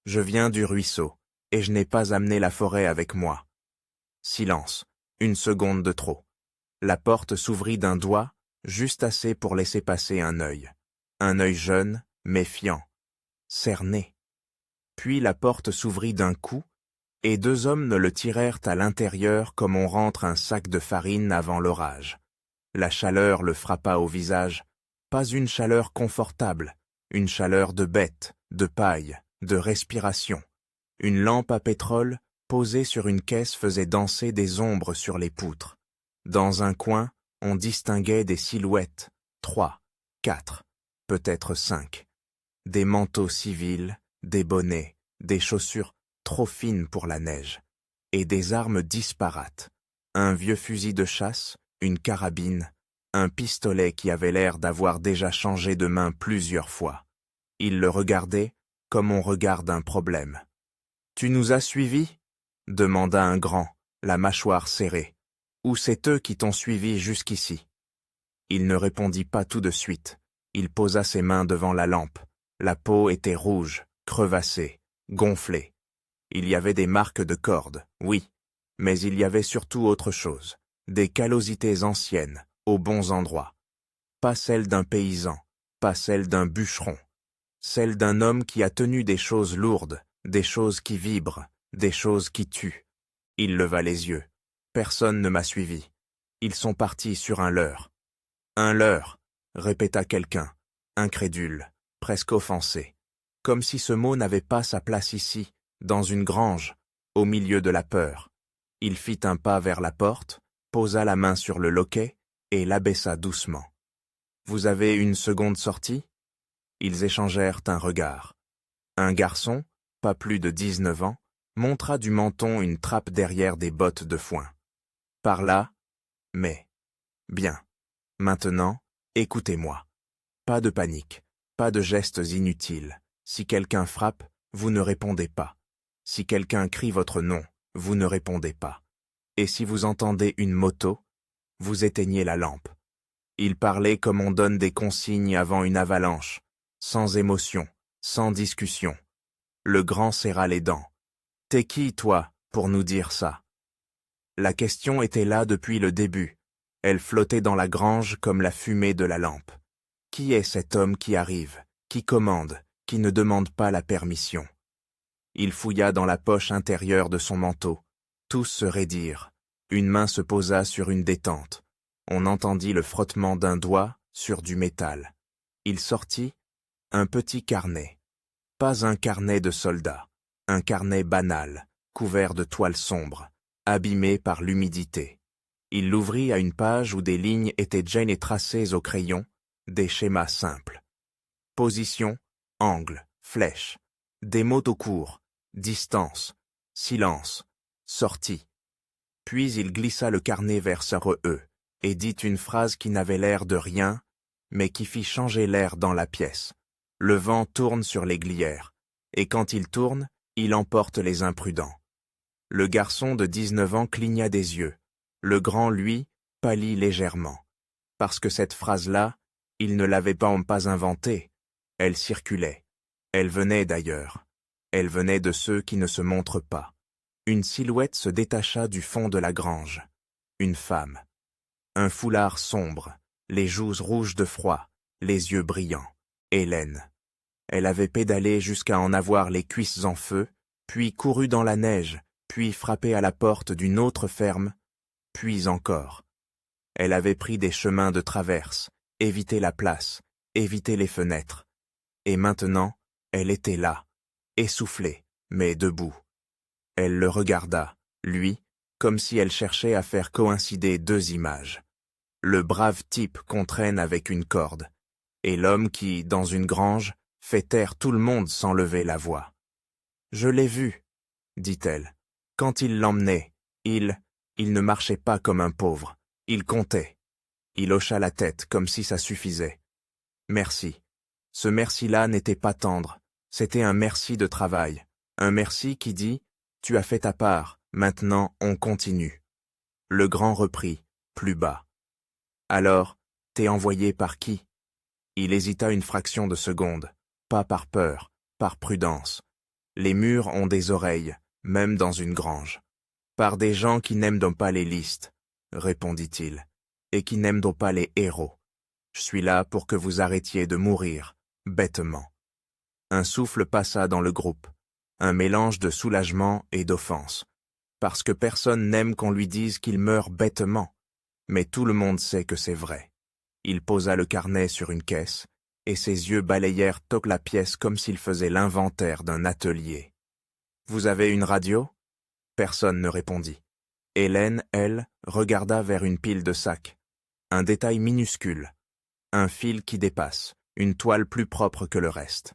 Je viens du ruisseau, et je n'ai pas amené la forêt avec moi. Silence, 1 seconde de trop. La porte s'ouvrit d'un doigt, juste assez pour laisser passer un œil. Un œil jeune, méfiant, cerné. Puis la porte s'ouvrit d'un coup, et 2 hommes ne le tirèrent à l'intérieur comme on rentre un sac de farine avant l'orage. La chaleur le frappa au visage, pas une chaleur confortable, une chaleur de bête, de paille, de respiration. Une lampe à pétrole posée sur une caisse faisait danser des ombres sur les poutres. Dans un coin, on distinguait des silhouettes, 3, 4, peut-être 5. Des manteaux civils, des bonnets, des chaussures trop fines pour la neige, et des armes disparates. Un vieux fusil de chasse, une carabine, un pistolet qui avait l'air d'avoir déjà changé de main plusieurs fois. Il le regardait comme on regarde un problème. « Tu nous as suivis ?» demanda un grand, la mâchoire serrée. « Ou c'est eux qui t'ont suivi jusqu'ici ?» Il ne répondit pas tout de suite. Il posa ses mains devant la lampe. La peau était rouge, crevassée, gonflée. Il y avait des marques de cordes, oui, mais il y avait surtout autre chose, des callosités anciennes, aux bons endroits. Pas celles d'un paysan, pas celles d'un bûcheron, celles d'un homme qui a tenu des choses lourdes, des choses qui vibrent, des choses qui tuent. Il leva les yeux. Personne ne m'a suivi. Ils sont partis sur un leurre. Un leurre, répéta quelqu'un, incrédule, presque offensé, comme si ce mot n'avait pas sa place ici, dans une grange, au milieu de la peur. Il fit un pas vers la porte, posa la main sur le loquet et l'abaissa doucement. « Vous avez une seconde sortie ?» Ils échangèrent un regard. Un garçon, pas plus de 19 ans, montra du menton une trappe derrière des bottes de foin. Par là, mais... Bien. Maintenant, écoutez-moi. Pas de panique, pas de gestes inutiles. Si quelqu'un frappe, vous ne répondez pas. Si quelqu'un crie votre nom, vous ne répondez pas. Et si vous entendez une moto, vous éteignez la lampe. Il parlait comme on donne des consignes avant une avalanche, sans émotion, sans discussion. Le grand serra les dents. « T'es qui, toi, pour nous dire ça ?» La question était là depuis le début. Elle flottait dans la grange comme la fumée de la lampe. Qui est cet homme qui arrive, qui commande, qui ne demande pas la permission? Il fouilla dans la poche intérieure de son manteau. Tous se raidirent. Une main se posa sur une détente. On entendit le frottement d'un doigt sur du métal. Il sortit un petit carnet. Pas un carnet de soldat, un carnet banal, couvert de toile sombre, abîmé par l'humidité. Il l'ouvrit à une page où des lignes étaient déjà tracées au crayon, des schémas simples. Position, angle, flèche, des mots tout courts, distance, silence, sortie. Puis il glissa le carnet vers Sir E et dit une phrase qui n'avait l'air de rien, mais qui fit changer l'air dans la pièce. Le vent tourne sur les glières, et quand il tourne, il emporte les imprudents. Le garçon de 19 ans cligna des yeux. Le grand, lui, pâlit légèrement. Parce que cette phrase-là, il ne l'avait pas inventée. Elle circulait. Elle venait d'ailleurs. Elle venait de ceux qui ne se montrent pas. Une silhouette se détacha du fond de la grange. Une femme. Un foulard sombre, les joues rouges de froid, les yeux brillants. Hélène. Elle avait pédalé jusqu'à en avoir les cuisses en feu, puis couru dans la neige, puis frappé à la porte d'une autre ferme, puis encore. Elle avait pris des chemins de traverse, évité la place, évité les fenêtres. Et maintenant, elle était là, essoufflée, mais debout. Elle le regarda, lui, comme si elle cherchait à faire coïncider deux images. Le brave type qu'on traîne avec une corde, et l'homme qui, dans une grange, fait taire tout le monde sans lever la voix. « Je l'ai vu, » dit-elle. « Quand il l'emmenait, il ne marchait pas comme un pauvre, il comptait. » Il hocha la tête comme si ça suffisait. « Merci. » Ce merci-là n'était pas tendre, c'était un merci de travail, un merci qui dit « Tu as fait ta part, maintenant on continue. » Le grand reprit, plus bas. « Alors, t'es envoyé par qui ?» Il hésita une fraction de seconde, pas par peur, par prudence. Les murs ont des oreilles, même dans une grange. Par des gens qui n'aiment donc pas les listes, répondit-il, et qui n'aiment donc pas les héros. Je suis là pour que vous arrêtiez de mourir, bêtement. Un souffle passa dans le groupe, un mélange de soulagement et d'offense, parce que personne n'aime qu'on lui dise qu'il meurt bêtement, mais tout le monde sait que c'est vrai. Il posa le carnet sur une caisse, et ses yeux balayèrent toute la pièce comme s'il faisait l'inventaire d'un atelier. « Vous avez une radio ?» Personne ne répondit. Hélène, elle, regarda vers une pile de sacs. Un détail minuscule. Un fil qui dépasse, une toile plus propre que le reste.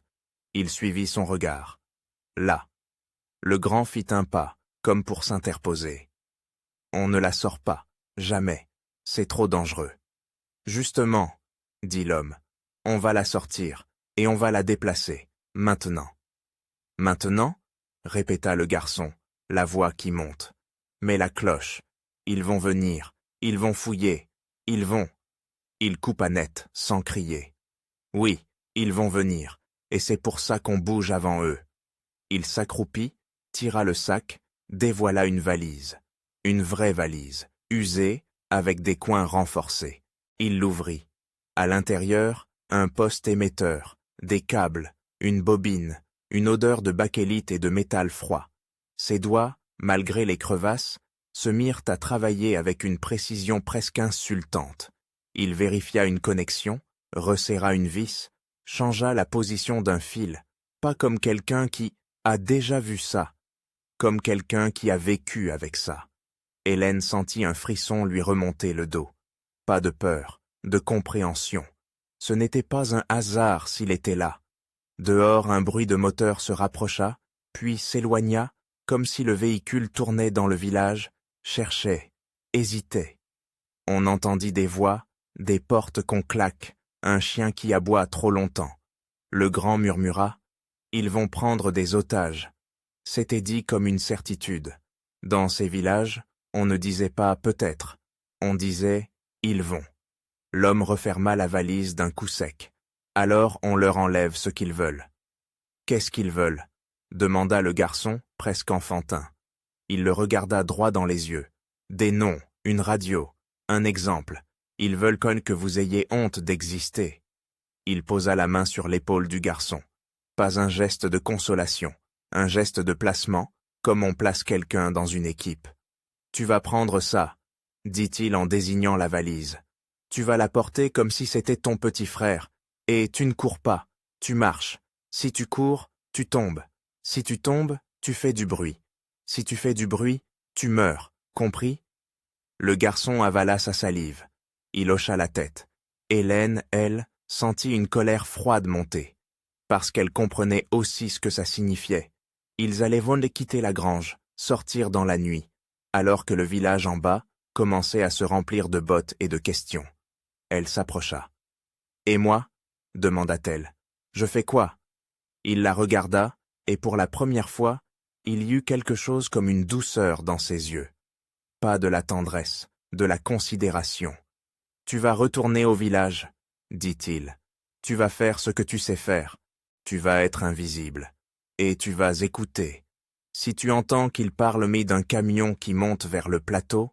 Il suivit son regard. Là. Le grand fit un pas, comme pour s'interposer. On ne la sort pas, jamais. C'est trop dangereux. Justement, dit l'homme, on va la sortir, et on va la déplacer, maintenant. Maintenant, répéta le garçon, la voix qui monte. Mais la cloche, ils vont venir, ils vont fouiller, ils vont. Il coupa net, sans crier. Oui, ils vont venir, et c'est pour ça qu'on bouge avant eux. Il s'accroupit, tira le sac, dévoila une valise. Une vraie valise, usée, avec des coins renforcés. Il l'ouvrit. À l'intérieur, un poste émetteur, des câbles, une bobine, une odeur de bakélite et de métal froid. Ses doigts, malgré les crevasses, se mirent à travailler avec une précision presque insultante. Il vérifia une connexion, resserra une vis, changea la position d'un fil, pas comme quelqu'un qui a déjà vu ça, comme quelqu'un qui a vécu avec ça. Hélène sentit un frisson lui remonter le dos. Pas de peur, de compréhension. Ce n'était pas un hasard s'il était là. Dehors, un bruit de moteur se rapprocha, puis s'éloigna, comme si le véhicule tournait dans le village, cherchait, hésitait. On entendit des voix, des portes qu'on claque, un chien qui aboie trop longtemps. Le grand murmura « Ils vont prendre des otages ». C'était dit comme une certitude. Dans ces villages, on ne disait pas « peut-être », on disait « ils vont ». L'homme referma la valise d'un coup sec. Alors on leur enlève ce qu'ils veulent. Qu'est-ce qu'ils veulent? Demanda le garçon, presque enfantin. Il le regarda droit dans les yeux. Des noms, une radio, un exemple. Ils veulent que vous ayez honte d'exister. Il posa la main sur l'épaule du garçon. Pas un geste de consolation, un geste de placement, comme on place quelqu'un dans une équipe. Tu vas prendre ça, dit-il en désignant la valise. Tu vas la porter comme si c'était ton petit frère, et tu ne cours pas, tu marches. Si tu cours, tu tombes. Si tu tombes, tu fais du bruit. Si tu fais du bruit, tu meurs, compris? Le garçon avala sa salive. Il hocha la tête. Hélène, elle, sentit une colère froide monter, parce qu'elle comprenait aussi ce que ça signifiait. Ils allaient voler quitter la grange, sortir dans la nuit, alors que le village en bas commençait à se remplir de bottes et de questions. Elle s'approcha. « Et moi ?» demanda-t-elle. « Je fais quoi ?» Il la regarda, et pour la première fois, il y eut quelque chose comme une douceur dans ses yeux. Pas de la tendresse, de la considération. « Tu vas retourner au village, » dit-il. « Tu vas faire ce que tu sais faire. Tu vas être invisible. Et tu vas écouter. Si tu entends qu'il parle mais d'un camion qui monte vers le plateau,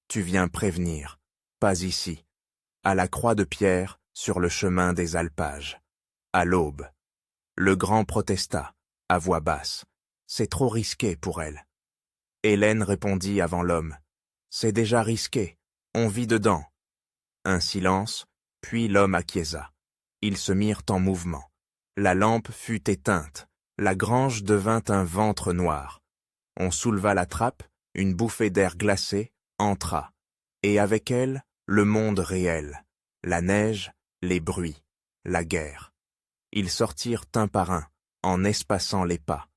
tu viens prévenir. Pas ici. À la croix de pierre, sur le chemin des alpages. À l'aube. » Le grand protesta, à voix basse. C'est trop risqué pour elle. Hélène répondit avant l'homme. C'est déjà risqué. On vit dedans. Un silence, puis l'homme acquiesça. Ils se mirent en mouvement. La lampe fut éteinte. La grange devint un ventre noir. On souleva la trappe, une bouffée d'air glacé entra. Et avec elle, le monde réel. La neige, les bruits, la guerre. Ils sortirent un par un, en espaçant les pas.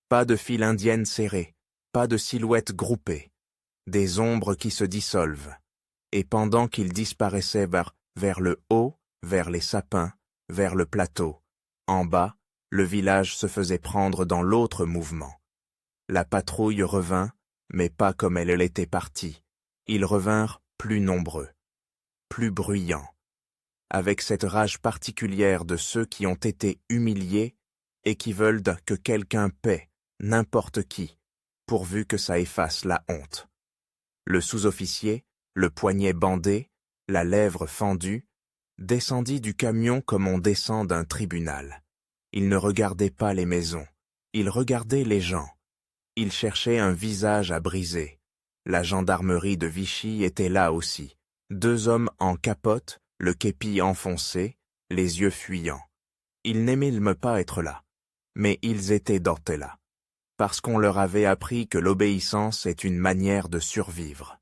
Pas de file indienne serrée, pas de silhouettes groupées. Des ombres qui se dissolvent. Et pendant qu'ils disparaissaient vers le haut, vers les sapins, vers le plateau, en bas, le village se faisait prendre dans l'autre mouvement. La patrouille revint, mais pas comme elle était partie. Ils revinrent plus nombreux, plus bruyants, avec cette rage particulière de ceux qui ont été humiliés et qui veulent que quelqu'un paie, n'importe qui, pourvu que ça efface la honte. Le sous-officier, le poignet bandé, la lèvre fendue, descendit du camion comme on descend d'un tribunal. Il ne regardait pas les maisons, il regardait les gens. Il cherchait un visage à briser. La gendarmerie de Vichy était là aussi. 2 hommes en capote, le képi enfoncé, les yeux fuyants. Ils n'aimaient pas être là, mais ils étaient là, parce qu'on leur avait appris que l'obéissance est une manière de survivre.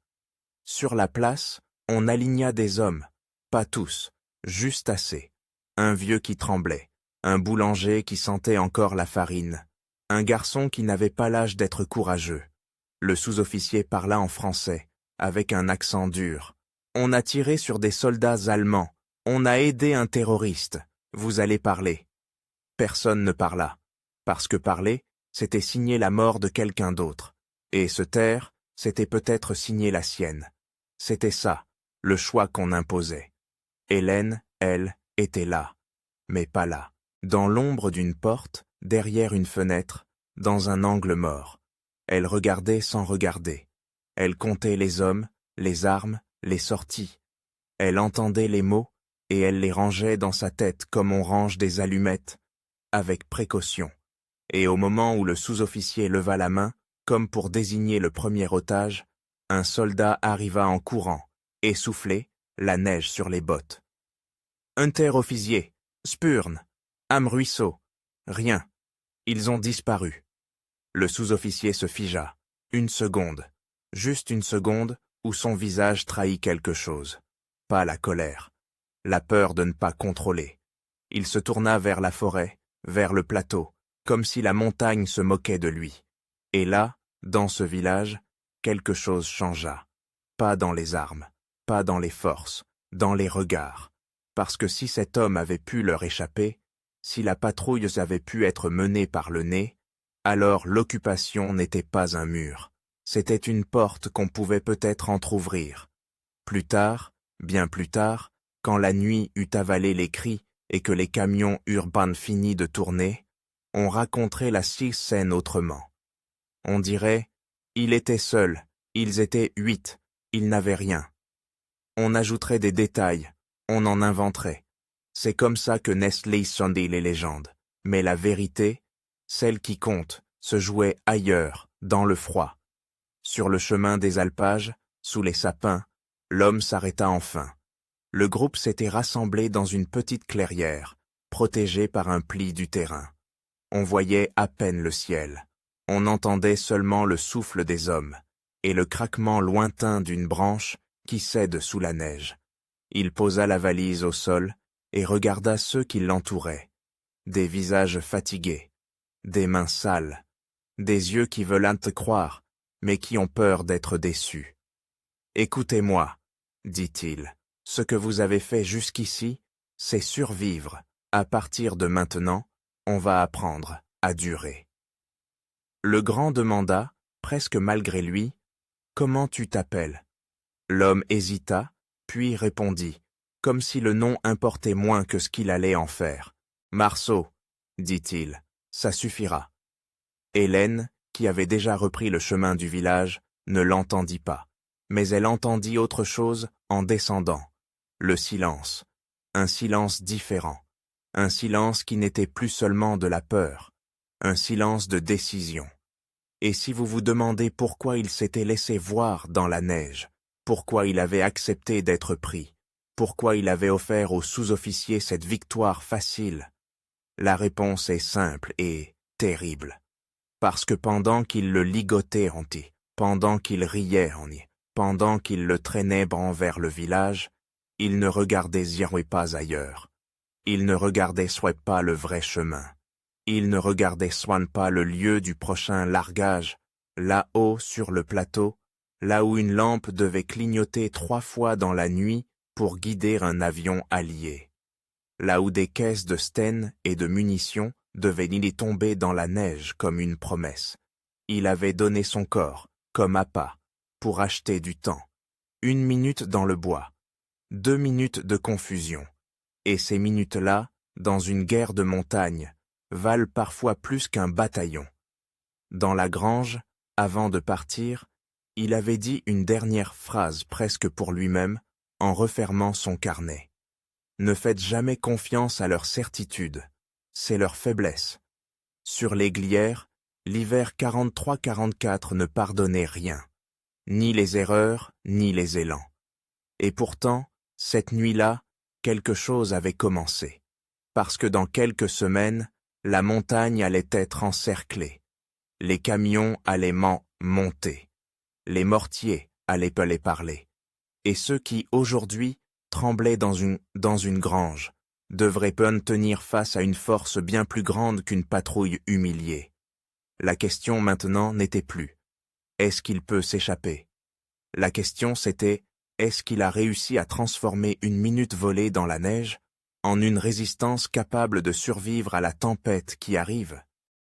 Sur la place, on aligna des hommes, pas tous, juste assez. Un vieux qui tremblait, un boulanger qui sentait encore la farine, un garçon qui n'avait pas l'âge d'être courageux. Le sous-officier parla en français, avec un accent dur. « On a tiré sur des soldats allemands. On a aidé un terroriste. Vous allez parler. » Personne ne parla, parce que parler, c'était signer la mort de quelqu'un d'autre. Et se taire, c'était peut-être signer la sienne. C'était ça, le choix qu'on imposait. Hélène, elle, était là, mais pas là, dans l'ombre d'une porte, derrière une fenêtre, dans un angle mort. Elle regardait sans regarder. Elle comptait les hommes, les armes, les sorties. Elle entendait les mots, et elle les rangeait dans sa tête comme on range des allumettes, avec précaution. Et au moment où le sous-officier leva la main, comme pour désigner le premier otage, un soldat arriva en courant, essoufflé, la neige sur les bottes. Unterofficier, Spurn, Am Ruisseau, rien. Ils ont disparu. Le sous-officier se figea. Une seconde, juste une seconde, où son visage trahit quelque chose. Pas la colère, la peur de ne pas contrôler. Il se tourna vers la forêt, vers le plateau, comme si la montagne se moquait de lui. Et là, dans ce village, quelque chose changea. Pas dans les armes, pas dans les forces, dans les regards. Parce que si cet homme avait pu leur échapper, si la patrouille avait pu être menée par le nez, alors l'occupation n'était pas un mur. C'était une porte qu'on pouvait peut-être entr'ouvrir. Plus tard, bien plus tard, quand la nuit eut avalé les cris et que les camions urbains finis de tourner, On raconterait la scène autrement. On dirait, il était seul, ils étaient 8, il n'avait rien. On ajouterait des détails, on en inventerait. C'est comme ça que naissent les légendes. Mais la vérité, celle qui compte, se jouait ailleurs, dans le froid. Sur le chemin des alpages, sous les sapins, l'homme s'arrêta enfin. Le groupe s'était rassemblé dans une petite clairière, protégée par un pli du terrain. On voyait à peine le ciel. On entendait seulement le souffle des hommes et le craquement lointain d'une branche qui cède sous la neige. Il posa la valise au sol et regarda ceux qui l'entouraient. Des visages fatigués, des mains sales, des yeux qui veulent te croire, mais qui ont peur d'être déçus. « Écoutez-moi, dit-il, ce que vous avez fait jusqu'ici, c'est survivre. À partir de maintenant, on va apprendre à durer. » Le grand demanda, presque malgré lui, « Comment tu t'appelles » L'homme hésita, puis répondit, comme si le nom importait moins que ce qu'il allait en faire. « Marceau, dit-il, ça suffira. » Hélène, qui avait déjà repris le chemin du village, ne l'entendit pas, mais elle entendit autre chose en descendant. Le silence, un silence différent, un silence qui n'était plus seulement de la peur, un silence de décision. Et si vous vous demandez pourquoi il s'était laissé voir dans la neige, pourquoi il avait accepté d'être pris, pourquoi il avait offert aux sous-officiers cette victoire facile, la réponse est simple et terrible. Parce que pendant qu'il le ligotait pendant qu'il riait pendant qu'il le traînait vers le village, il ne regardait pas ailleurs. Il ne regardait soit pas le vrai chemin. Il ne regardait soit pas le lieu du prochain largage, là-haut sur le plateau, là où une lampe devait clignoter 3 fois dans la nuit pour guider un avion allié. Là où des caisses de sten et de munitions devaient y tomber dans la neige comme une promesse. Il avait donné son corps, comme appât, pour acheter du temps. 1 minute dans le bois, 2 minutes de confusion. Et ces minutes-là, dans une guerre de montagne, valent parfois plus qu'un bataillon. Dans la grange, avant de partir, il avait dit une dernière phrase presque pour lui-même, en refermant son carnet. Ne faites jamais confiance à leur certitude, c'est leur faiblesse. Sur les glières, l'hiver 43-44 ne pardonnait rien, ni les erreurs, ni les élans. Et pourtant, cette nuit-là, quelque chose avait commencé, parce que dans quelques semaines, la montagne allait être encerclée, les camions allaient monter, les mortiers allaient les parler, et ceux qui, aujourd'hui, tremblaient dans une grange, devraient tenir face à une force bien plus grande qu'une patrouille humiliée. La question maintenant n'était plus « Est-ce qu'il peut s'échapper ?» La question c'était « Est-ce qu'il a réussi à transformer 1 minute volée dans la neige en une résistance capable de survivre à la tempête qui arrive ?»